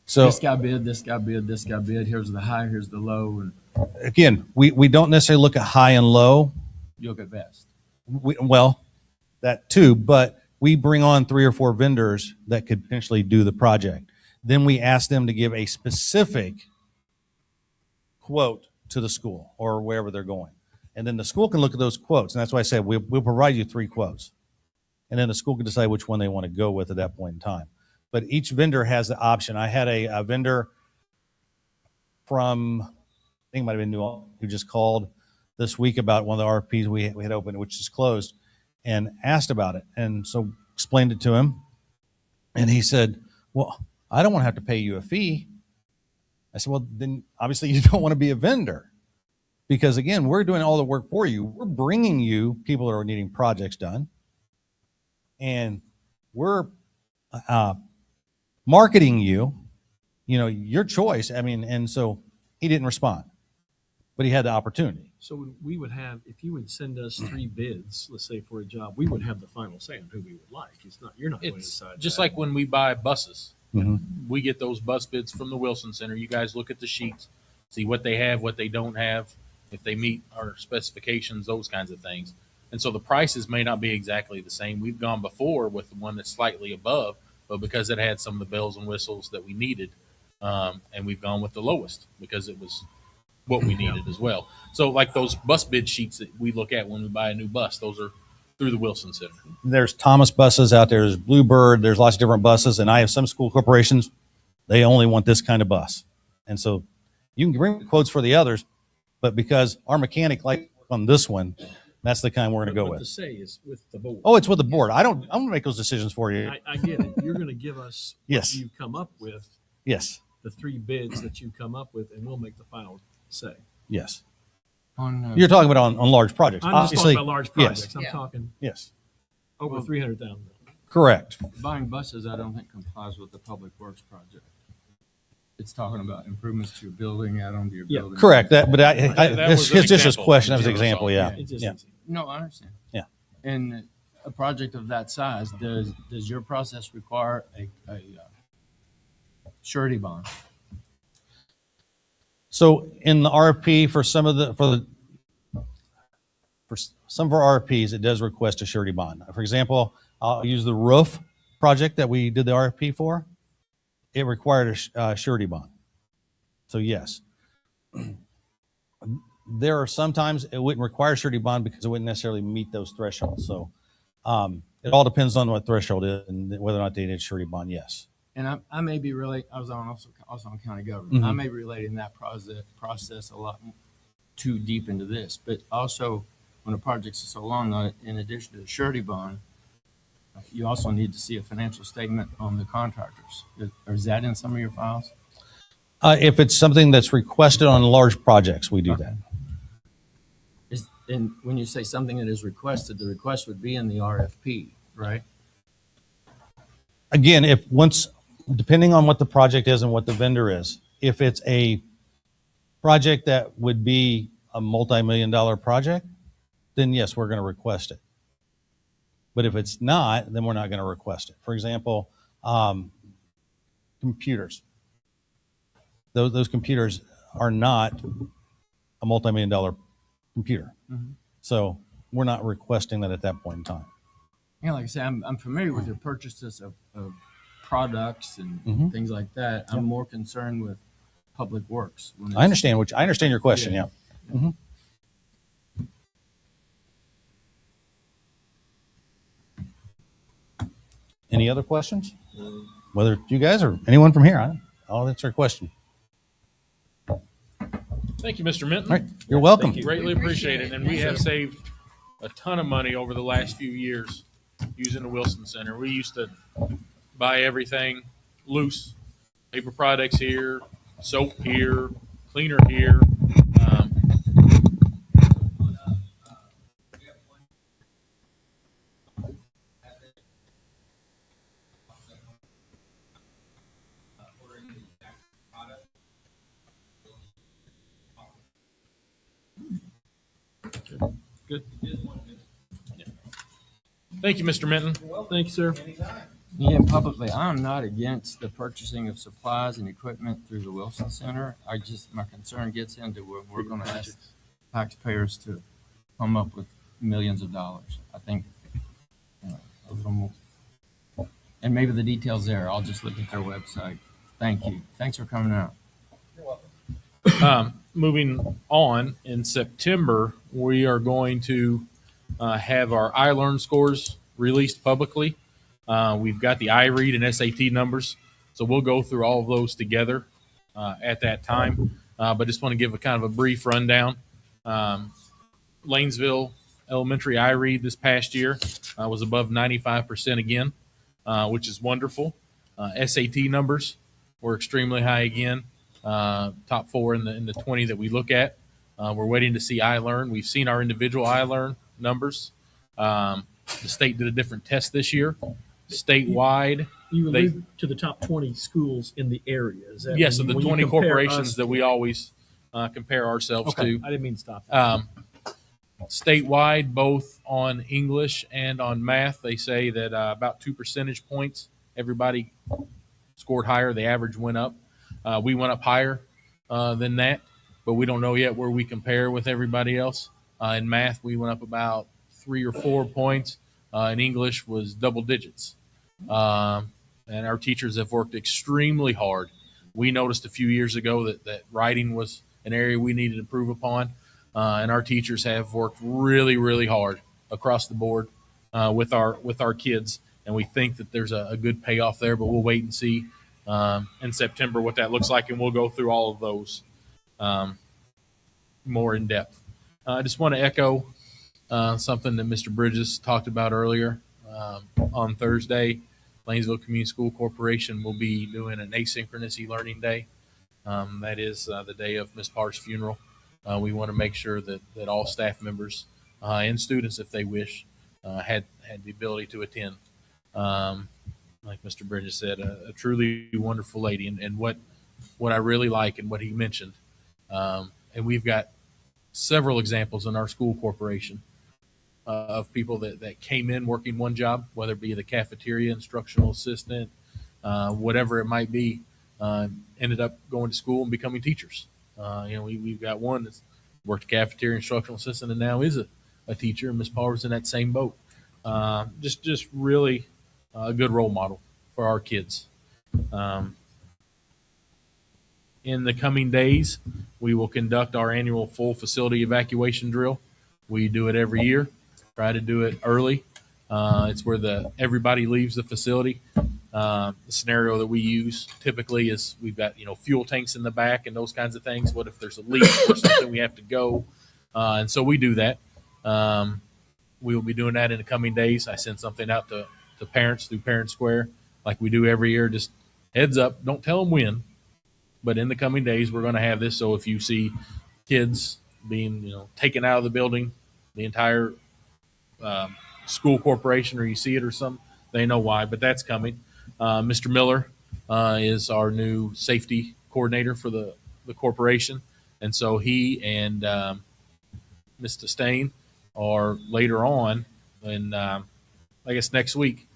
So This guy bid, this guy bid, this guy bid, here's the high, here's the low, and again, we don't necessarily look at high and low. you look at best. Well, that too, but we bring on 3 or 4 vendors that could potentially do the project. Then we ask them to give a specific quote to the school or wherever they're going. And then the school can look at those quotes. And that's why I said we'll provide you 3 quotes. And then the school can decide which one they want to go with at that point in time. But each vendor has the option. I had a vendor from, I think it might have been New Albany, who just called this week about one of the RFPs we had opened, which is closed, and asked about it. And so explained it to him. And he said, well, I don't want to have to pay you a fee. I said, well, then obviously you don't want to be a vendor. Because again, we're doing all the work for you. We're bringing you people that are needing projects done. And we're marketing you, your choice. I mean, and so he didn't respond, but he had the opportunity. So we would have, if you would send us 3 bids, let's say for a job, we would have the final say on who we would like. You're not going to It's decide. just that. like when we buy buses. Mhm. We get those bus bids from the Wilson Center. You guys look at the sheets, see what they have, what they don't have, if they meet our specifications, those kinds of things. And so the prices may not be exactly the same. We've gone before with the one that's slightly above, but because it had some of the bells and whistles that we needed, and we've gone with the lowest because it was what we needed as well. So like those bus bid sheets that we look at when we buy a new bus, those are through the Wilson Center. There's Thomas buses out there. There's Bluebird. There's lots of different buses. And I have some school corporations, they only want this kind of bus. And so you can bring quotes for the others, but because our mechanic likes on this one, that's the kind we're going to go But the with. say is with the board. Oh, it's with the board. I'm going to make those decisions for you. I get it. You're going to give us Yes. what you come up with, Yes. the 3 bids that you come up with, and we'll make the final say. Yes. On You're talking about on large projects. I'm just Obviously, talking about large yes. projects. I'm Yeah. talking Yes. over 300,000. Correct. buying buses, I don't think complies with the Public Works project. It's talking about improvements to your building, add-on to your Yeah, building. Correct. But That it's was an just his example. question. That was an Yeah, that's example. all. Yeah. It just Yeah. No, I understand. Yeah. And a project of that size, does your process require a surety bond? So in the RFP for some of our RFPs, it does request a surety bond. For example, I'll use the roof project that we did the RFP for. It required a surety bond. So yes. There are sometimes it wouldn't require a surety bond because it wouldn't necessarily meet those thresholds. So it all depends on what threshold is and whether or not they need a surety bond. Yes. And I may be I was also on county government. I Mhm. may be relating that process a lot too deep into this, but also when a project's so long, in addition to the surety bond, you also need to see a financial statement on the contractors. Or is that in some of your files? If it's something that's requested on large projects, we do that. And when you say something that is requested, the request would be in the RFP, right? Again, if once depending on what the project is and what the vendor is. If it's a project that would be a multi-million-dollar project, then yes, we're going to request it. But if it's not, then we're not going to request it. For example, computers. Those computers are not a multi-million-dollar computer. Mhm. So we're not requesting that at that point in time. Yeah, like I say, I'm familiar with your purchases of products and Mhm. things like that. I'm more concerned with public works. When I understand your question. Yeah. Mhm. Any other questions? Whether you guys or anyone from here, I'll answer a question. Thank you, Mr. Minton. All right, you're welcome. Greatly appreciate it. And we have saved a ton of money over the last few years using the Wilson Center. We used to buy everything loose, paper products here, soap here, cleaner here. Good. Yeah. Thank you, Mr. Minton. Thank you, sir. Yeah, publicly, I'm not against the purchasing of supplies and equipment through the Wilson Center. My concern gets into where we're going to ask taxpayers to come up with millions of dollars. I think a little more, and maybe the details there. I'll just look at their website. Thank you. Thanks for coming out. Moving on, in September, we are going to have our iLearn scores released publicly. We've got the iRead and SAT numbers, so we'll go through all of those together at that time. But just want to give a kind of a brief rundown. Lanesville Elementary iRead this past year was above 95% again, which is wonderful. SAT numbers were extremely high again, top 4 in the 20 that we look at. We're waiting to see iLearn. We've seen our individual iLearn numbers. The state did a different test this year. Statewide, You allude to the top 20 schools in the area. Is that yes, of the when you 20 compare corporations us that we always compare ourselves Okay, to. I didn't mean to stop. Statewide, both on English and on math, they say that about 2 percentage points, everybody scored higher. The average went up. We went up higher than that, but we don't know yet where we compare with everybody else. In math, we went up about 3 or 4 points. In English was double digits. And our teachers have worked extremely hard. We noticed a few years ago that writing was an area we needed to improve upon. And our teachers have worked really, really hard across the board with our kids. And we think that there's a good payoff there, but we'll wait and see in September what that looks like. And we'll go through all of those more in depth. I just want to echo something that Mr. Bridges talked about earlier. On Thursday, Lanesville Community School Corporation will be doing an asynchronous e-learning day. That is the day of Ms. Parr's funeral. We want to make sure that all staff members and students, if they wish, had the ability to attend. Like Mr. Bridges said, a truly wonderful lady, and what I really like and what he mentioned. And we've got several examples in our school corporation of people that came in working one job, whether it be the cafeteria, instructional assistant, whatever it might be, ended up going to school and becoming teachers. We've got one that's worked cafeteria instructional assistant and now is a teacher, and Ms. Paul was in that same boat. Just really a good role model for our kids. In the coming days, we will conduct our annual full facility evacuation drill. We do it every year. Try to do it early. It's where everybody leaves the facility. The scenario that we use typically is we've got fuel tanks in the back and those kinds of things. What if there's a leak or something we have to go? And so we do that. We will be doing that in the coming days. I send something out to parents through Parent Square like we do every year. Just heads up, don't tell them when, but in the coming days we're going to have this. So if you see kids being taken out of the building, the entire school corporation, or you see it or something, they know why, but that's coming. Mr. Miller is our new safety coordinator for the corporation. And so he and Ms. Disdain are later on, and I guess next week,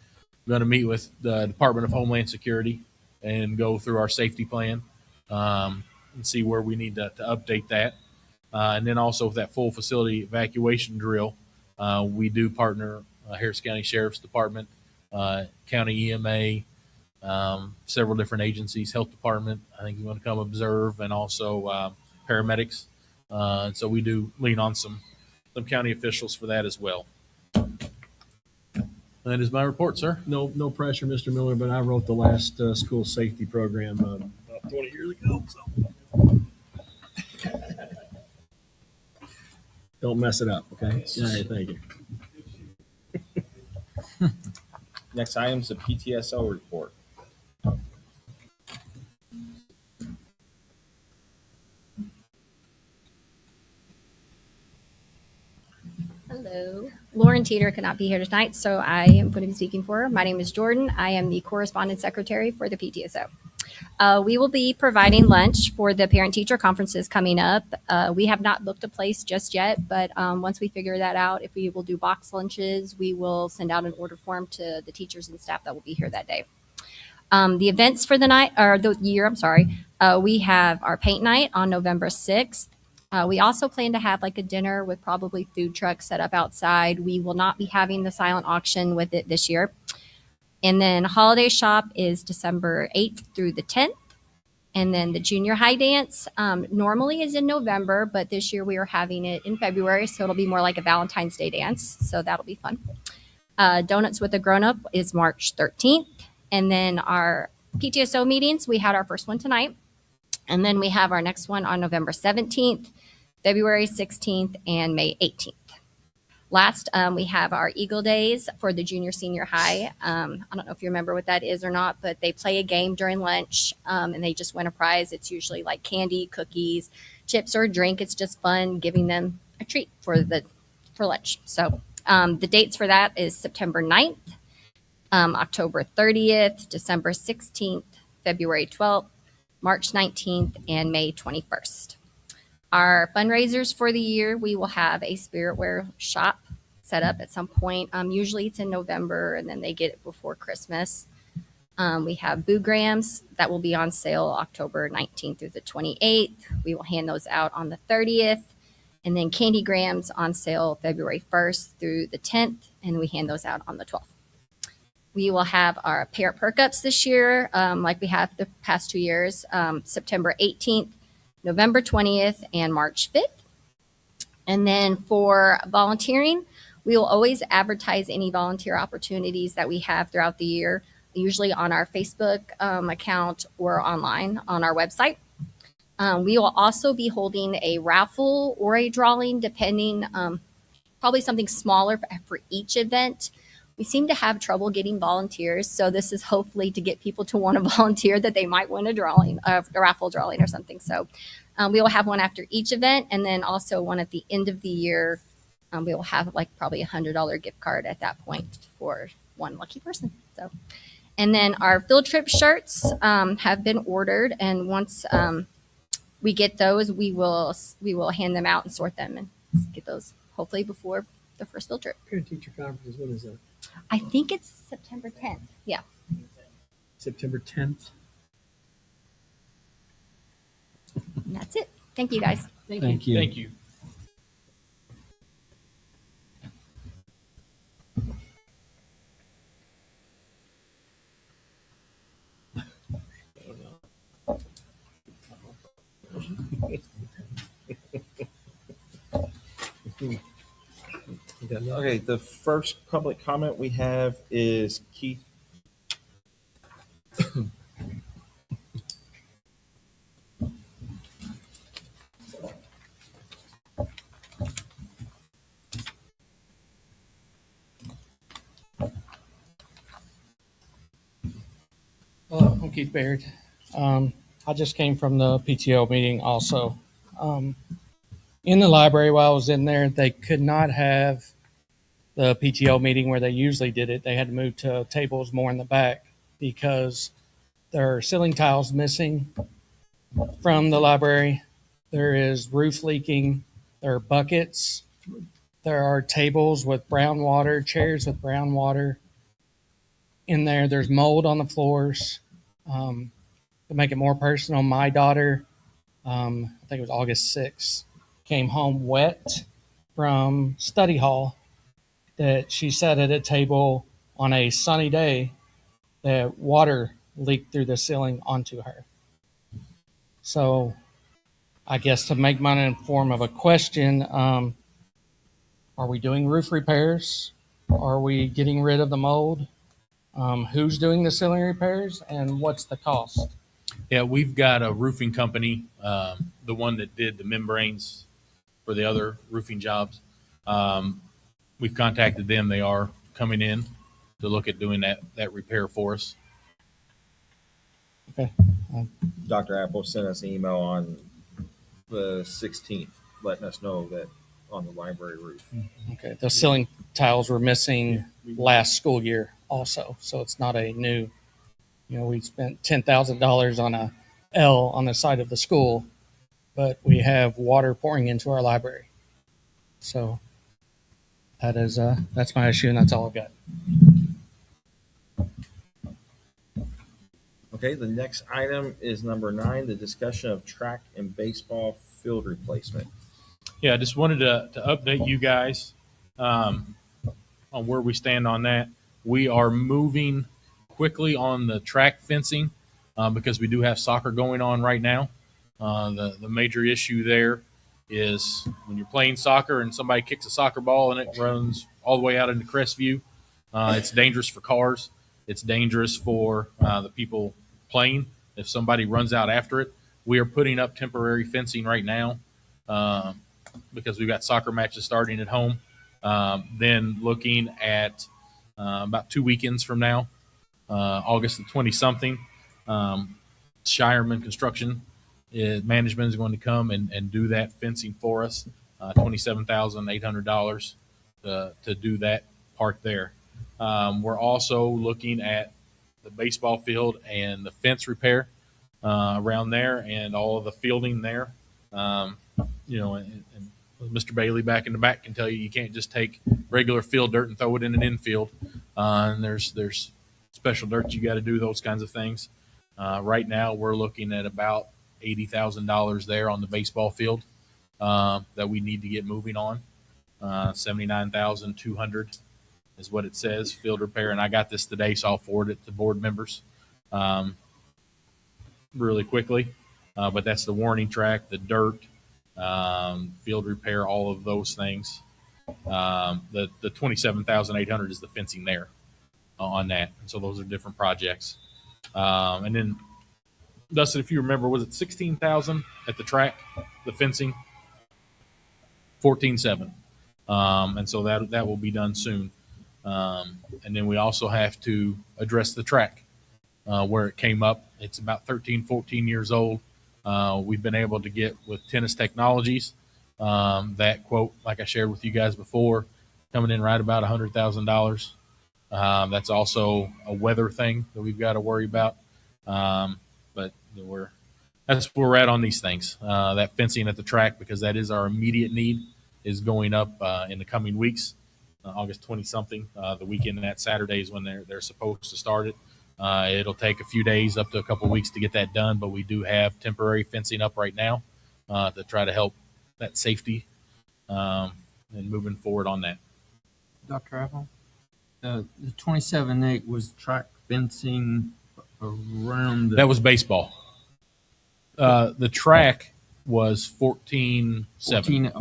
going to meet with the Department of Homeland Security and go through our safety plan and see where we need to update that. And then also with that full facility evacuation drill, we do partner Harris County Sheriff's Department, County EMA, several different agencies, Health Department, I think you want to come observe, and also paramedics. And so we do lean on some county officials for that as well. That is my report, sir. No pressure, Mr. Miller, but I wrote the last school safety program about 20 years ago. So. Don't mess it up, okay? All right, thank you. Next item is the PTSO report. Hello. Lauren Teeter could not be here tonight, so I am going to be speaking for her. My name is Jordan. I am the correspondence secretary for the PTSO. We will be providing lunch for the parent-teacher conferences coming up. We have not booked a place just yet, but once we figure that out, if we will do box lunches, we will send out an order form to the teachers and staff that will be here that day. The events for the night, or the year, I'm sorry, we have our paint night on November 6th. We also plan to have like a dinner with probably food trucks set up outside. We will not be having the silent auction with it this year. And then holiday shop is December 8th through the 10th. And then the junior high dance normally is in November, but this year we are having it in February. So it'll be more like a Valentine's Day dance. So that'll be fun. Donuts with the grown-up is March 13th. And then our PTSO meetings, we had our first one tonight. And then we have our next one on November 17th, February 16th, and May 18th. Last, we have our Eagle Days for the junior senior high. I don't know if you remember what that is or not, but they play a game during lunch and they just win a prize. It's usually like candy, cookies, chips, or a drink. It's just fun giving them a treat for lunch. So the dates for that is September 9th, October 30th, December 16th, February 12th, March 19th, and May 21st. Our fundraisers for the year, we will have a spiritware shop set up at some point. Usually it's in November, and then they get it before Christmas. We have boograms that will be on sale October 19th through the 28th. We will hand those out on the 30th. And then candygrams on sale February 1st through the 10th, and we hand those out on the 12th. We will have our parent perk ups this year, like we have the past 2 years, September 18th, November 20th, and March 5th. And then for volunteering, we will always advertise any volunteer opportunities that we have throughout the year, usually on our Facebook account or online on our website. We will also be holding a raffle or a drawing, depending, probably something smaller for each event. We seem to have trouble getting volunteers, so this is hopefully to get people to want to volunteer that they might win a raffle drawing or something. So we will have one after each event, and then also one at the end of the year. We will have like probably $100 gift card at that point for one lucky person. So, and then our field trip shirts have been ordered, and once we get those, we will hand them out and sort them and get those hopefully before the first field trip. Parent teacher conferences, what is that? I think it's September 10th. Yeah. September 10th. And that's it. Thank you, guys. Thank you. Thank you. Okay, the first public comment we have is Keith. Hello, I'm Keith Baird. I just came from the PTO meeting also. In the library while I was in there, they could not have the PTO meeting where they usually did it. They had to move to tables more in the back because There are ceiling tiles missing from the library. There is roof leaking. There are buckets. There are tables with brown water, chairs with brown water in there. There's mold on the floors. To make it more personal, my daughter, I think it was August 6th, came home wet from study hall that she sat at a table on a sunny day that water leaked through the ceiling onto her. So I guess to make mine in form of a question, are we doing roof repairs? Are we getting rid of the mold? Who's doing the ceiling repairs and what's the cost? Yeah, we've got a roofing company, the one that did the membranes for the other roofing jobs. We've contacted them. They are coming in to look at doing that repair for us. Okay. Dr. Apple sent us an email on the 16th, letting us know that on the library roof. Okay. The ceiling tiles were missing last school year also, so it's not a new. We spent $10,000 on a L on the side of the school, but we have water pouring into our library. So that's my issue, and that's all I've got. Okay, the next item is number 9, the discussion of track and baseball field replacement. Yeah, I just wanted to update you guys on where we stand on that. We are moving quickly on the track fencing because we do have soccer going on right now. The major issue there is when you're playing soccer and somebody kicks a soccer ball and it runs all the way out into Crestview, it's dangerous for cars. It's dangerous for the people playing if somebody runs out after it. We are putting up temporary fencing right now because we've got soccer matches starting at home. Then looking at about 2 weekends from now, August the 20-something, Shireman Construction management is going to come and do that fencing for us, $27,800 to do that part there. We're also looking at the baseball field and the fence repair around there and all of the fielding there. And Mr. Bailey back in the back can tell you can't just take regular field dirt and throw it in an infield. And there's special dirt you got to do those kinds of things. Right now we're looking at about $80,000 there on the baseball field that we need to get moving on. 79,200 is what it says, field repair. And I got this today, so I'll forward it to board members really quickly. But that's the warning track, the dirt, field repair, all of those things. The 27,800 is the fencing there on that. And so those are different projects. And then, Dustin, if you remember, was it 16,000 at the track, the fencing? 14.7. And so that will be done soon. And then we also have to address the track where it came up. It's about 13, 14 years old. We've been able to get with Tennis Technologies that quote, like I shared with you guys before, coming in right about $100,000. That's also a weather thing that we've got to worry about. But that's where we're at on these things. That fencing at the track, because that is our immediate need, is going up in the coming weeks. August 20-something, the weekend of that Saturday is when they're supposed to start it. It'll take a few days, up to a couple of weeks to get that done, but we do have temporary fencing up right now to try to help that safety and moving forward on that. Dr. Apple, the 27.8 was track fencing around That was baseball. The track was 14.7.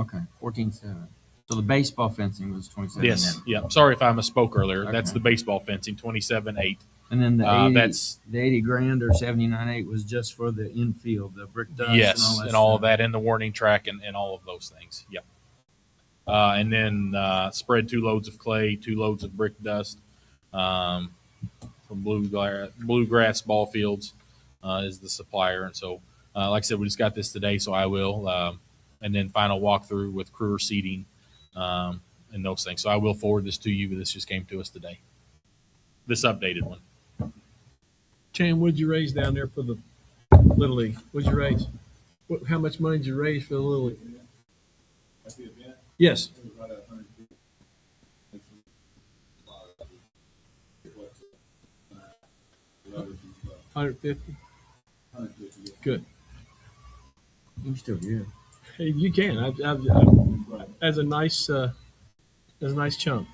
14.7. So the baseball fencing was 27. Yes. Yeah. Sorry if I misspoke earlier. Okay. That's the baseball fencing, 27.8. And then the 80 grand or 79.8 was just for the infield, the brick dust. Yes, and all of that, and the warning track and all of those things. Yep. And then spread 2 loads of clay, 2 loads of brick dust from Bluegrass Ball Fields is the supplier. And so, like I said, we just got this today, so I will. And then final walkthrough with crew seating and those things. So I will forward this to you, but this just came to us today. This updated one. Chan, what'd you raise down there for the Little League? What'd you raise? How much money did you raise for the Little League? Yes. 150. Good. You still good. Hey, you can. As a nice chunk.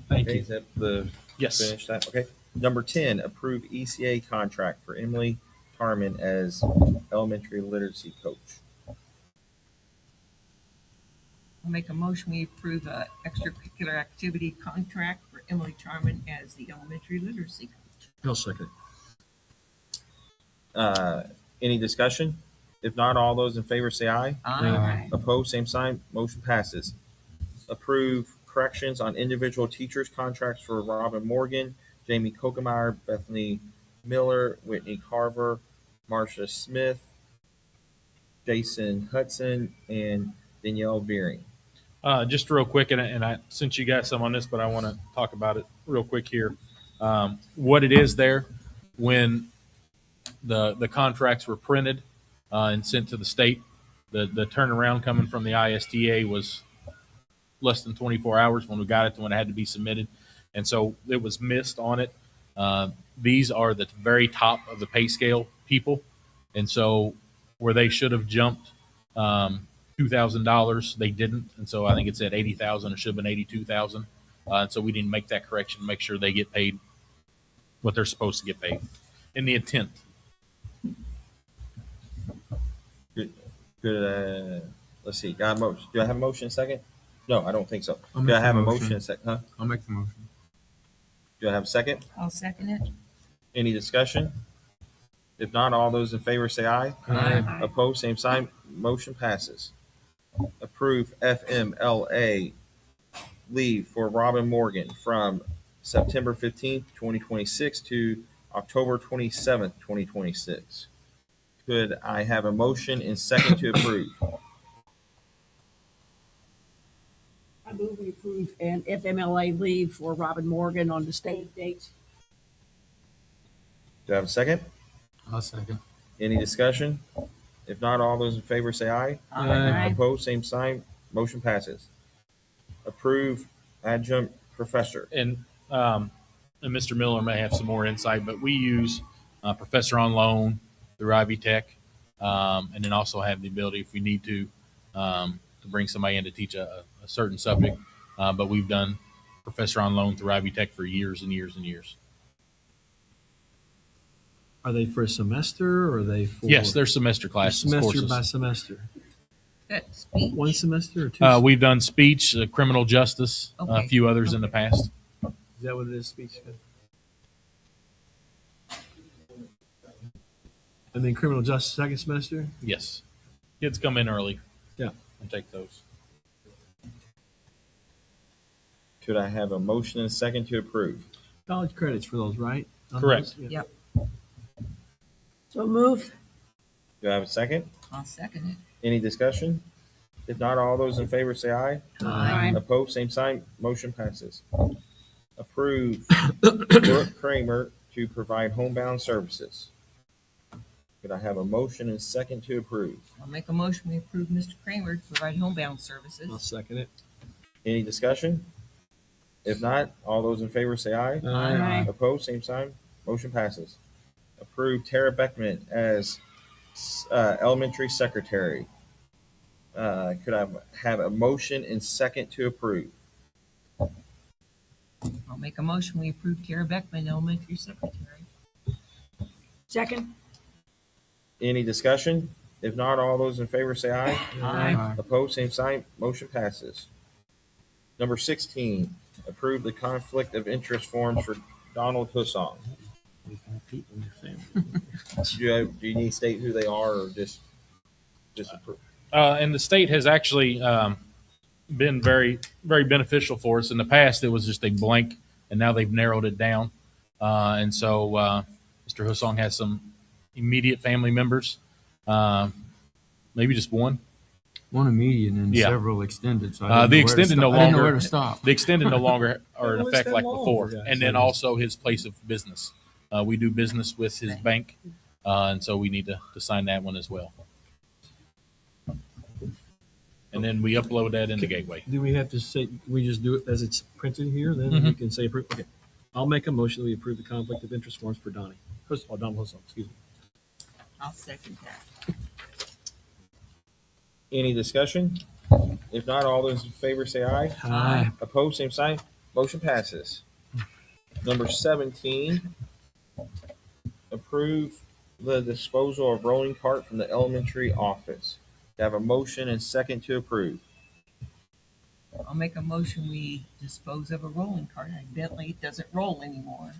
Thank Okay, you. is that the Yes. finish that? Okay. Number 10, approve ECA contract for Emily Tarman as elementary literacy coach. I'll make a motion, we approve a extracurricular activity contract for Emily Charman as the elementary literacy coach. I'll second. Any discussion? If not, all those in favor say aye. Aye. Opposed, same sign. Motion passes. Approve corrections on individual teachers' contracts for Robin Morgan, Jamie Kokemeyer, Bethany Miller, Whitney Carver, Marcia Smith, Jason Hudson, and Danielle Beering. Just real quick, and I since you got some on this, but I want to talk about it real quick here. What it is there when the contracts were printed and sent to the state, the turnaround coming from the ISTA was less than 24 hours when we got it to when it had to be submitted, and so it was missed on it. These are the very top of the pay scale people, and so where they should have jumped $2,000, they didn't, and so I think it's at 80,000. It should have been 82,000, and so we didn't make that correction to make sure they get paid what they're supposed to get paid in the intent. Good. Let's see. Got a motion. Do I have a motion second? No, I don't think so. I'll Do make I the have a motion. motion second? Huh? I'll make the motion. Do I have a second? I'll second it. Any discussion? If not, all those in favor say aye. Aye. Opposed, same sign. Motion passes. Approve FMLA leave for Robin Morgan from September 15th, 2026 to October 27th, 2026. Could I have a motion and second to approve? I move we approve an FMLA leave for Robin Morgan on the state dates. Do I have a second? I'll second. Any discussion? If not, all those in favor say aye. Aye. Opposed, same sign. Motion passes. Approve adjunct professor. And Mr. Miller may have some more insight, but we use professor on loan through Ivy Tech, and then also have the ability, if we need to bring somebody in to teach a certain subject. But we've done professor on loan through Ivy Tech for years and years and years. Are they for a semester or are they for? Yes, they're semester classes, semester courses. by semester. That speech. One semester or two? We've done speech, criminal justice, a Okay. few others in the past. Is that what it is? Speech. And then criminal justice second semester? Yes. Kids come in early. Yeah. And take those. Could I have a motion and second to approve? College credits for those, right? On Correct. those? Yeah. Yep, So move. Do I have a second? I'll second it. Any discussion? If not, all those in favor say aye. Aye. Opposed, same sign. Motion passes. Approve Brooke Kramer to provide homebound services. Could I have a motion and second to approve? I'll make a motion, we approve Mr. Kramer to provide homebound services. I'll second it. Any discussion? If not, all those in favor say aye. Aye. Opposed, same sign. Motion passes. Approve Tara Beckman as elementary secretary. Could I have a motion and second to approve? I'll make a motion, we approve Tara Beckman, elementary secretary. Second. Any discussion? If not, all those in favor say aye. Aye. Opposed, same sign. Motion passes. Number 16, approve the conflict of interest forms for Donald Hussong. Do you need to state who they are or just approve? And the state has actually been very, very beneficial for us. In the past, it was just a blank, and now they've narrowed it down. And so Mr. Hussong has some immediate family members, maybe just one. One immediate and Yeah. several extended. So The I didn't know where to extended stop. no I didn't know longer- where to stop. The extended no longer are in Well, it's effect that like long, before. for guys' And then sakes. also his place of business. We do business with his bank, and so we need to sign that one as well. And then we upload that in the gateway. Do we have to say, we just do it as it's printed here, then we can say approve? Okay. I'll make a motion that we approve the conflict of interest forms for Donnie. Don Hussle, excuse me. I'll second that. Any discussion? If not, all those in favor say aye. Aye. Opposed, same sign. Motion passes. Number 17, approve the disposal of rolling cart from the elementary office. You have a motion and second to approve. I'll make a motion, we dispose of a rolling cart. Evidently, it doesn't roll anymore.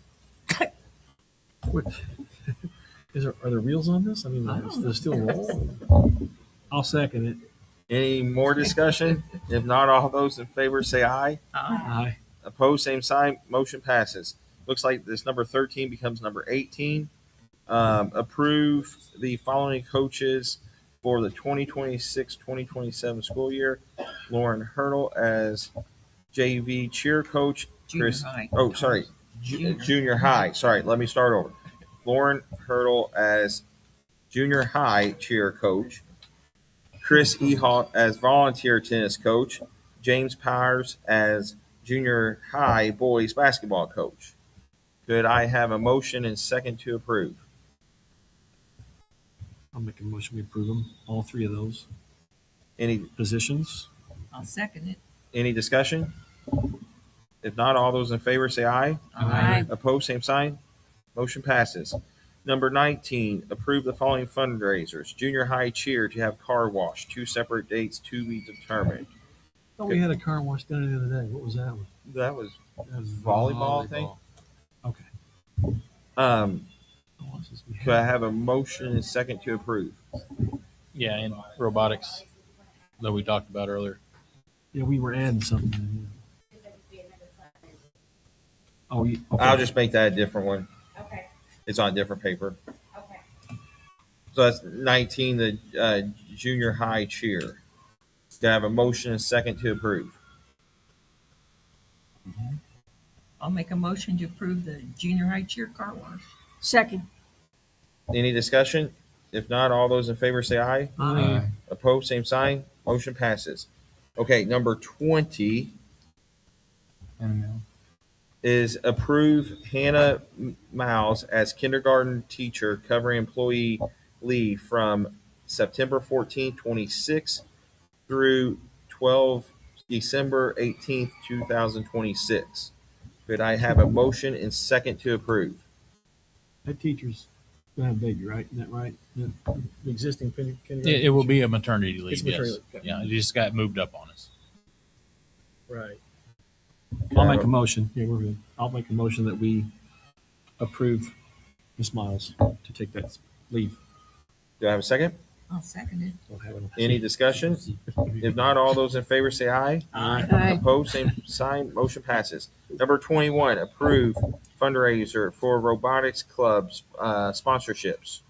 Are there wheels on this? I mean, I don't know. there's still roll. I'll second it. Any more discussion? If not, all those in favor say aye. Aye. Opposed, same sign. Motion passes. Looks like this number 13 becomes number 18. Approve the following coaches for the 2026-2027 school year. Lauren Hurdle as JV cheer coach. Junior Chris, high. oh, sorry, junior high. Sorry, let me start over. Lauren Hurdle as junior high cheer coach. Chris Ehalt as volunteer tennis coach. James Powers as junior high boys basketball coach. Could I have a motion and second to approve? I'll make a motion we approve them, all three of those Any positions. I'll second it. Any discussion? If not, all those in favor say aye. Aye. Opposed, same sign. Motion passes. Number 19, approve the following fundraisers. Junior high cheer to have car wash, 2 separate dates to be determined. Oh, we had a car wash done the other day. What was that one? That was That was volleyball, I think. Okay. What else is we Could I had? have a motion and second to approve? Yeah, and robotics that we talked about earlier. Yeah, we were adding something. in, yeah. Oh, okay. I'll just make that a different one. Okay, It's on a different paper. okay. So that's 19, the junior high cheer. Do I have a motion and second to approve? I'll make a motion to approve the junior high cheer car wash. Second. Any discussion? If not, all those in favor say aye. Aye. Opposed, same sign. Motion passes. Okay, number 20 And, is approve Hannah Miles as kindergarten teacher covering employee leave from September 14, 26 through December 18th, 2026. Could I have a motion and second to approve? That teacher's gonna have a baby, right? Isn't that right? The existing kindergarten. It will be a maternity leave, It's yes. maternity leave, okay. Yeah, it just got moved up on us. Right. Could I I'll have make a motion. Yeah, we're good. I'll make a motion that we approve Ms. Miles to take that leave. Do I have a second? I'll second it. Don't have it. Any discussion? If not, all those in favor say aye. Aye. Opposed, same sign. Motion passes. Number 21, approve fundraiser for robotics clubs sponsorships.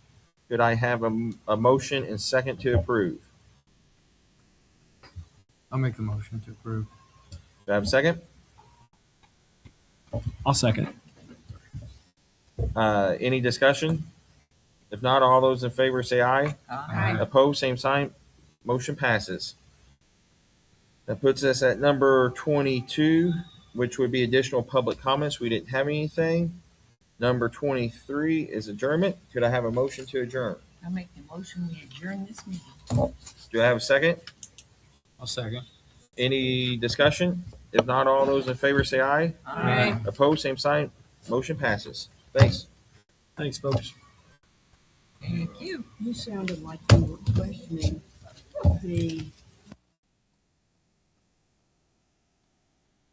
Could I have a motion and second to approve? I'll make the motion to approve. Do I have a second? I'll second. Any discussion? If not, all those in favor say aye. Aye. Opposed, same sign. Motion passes. That puts us at number 22, which would be additional public comments. We didn't have anything. Number 23 is adjournment. Could I have a motion to adjourn? I'll make the motion, we adjourn this meeting. Do I have a second? I'll second. Any discussion? If not, all those in favor say aye. Aye. Opposed, same sign. Motion passes. Thanks. Thanks, folks. Thank you. You sounded like you were questioning the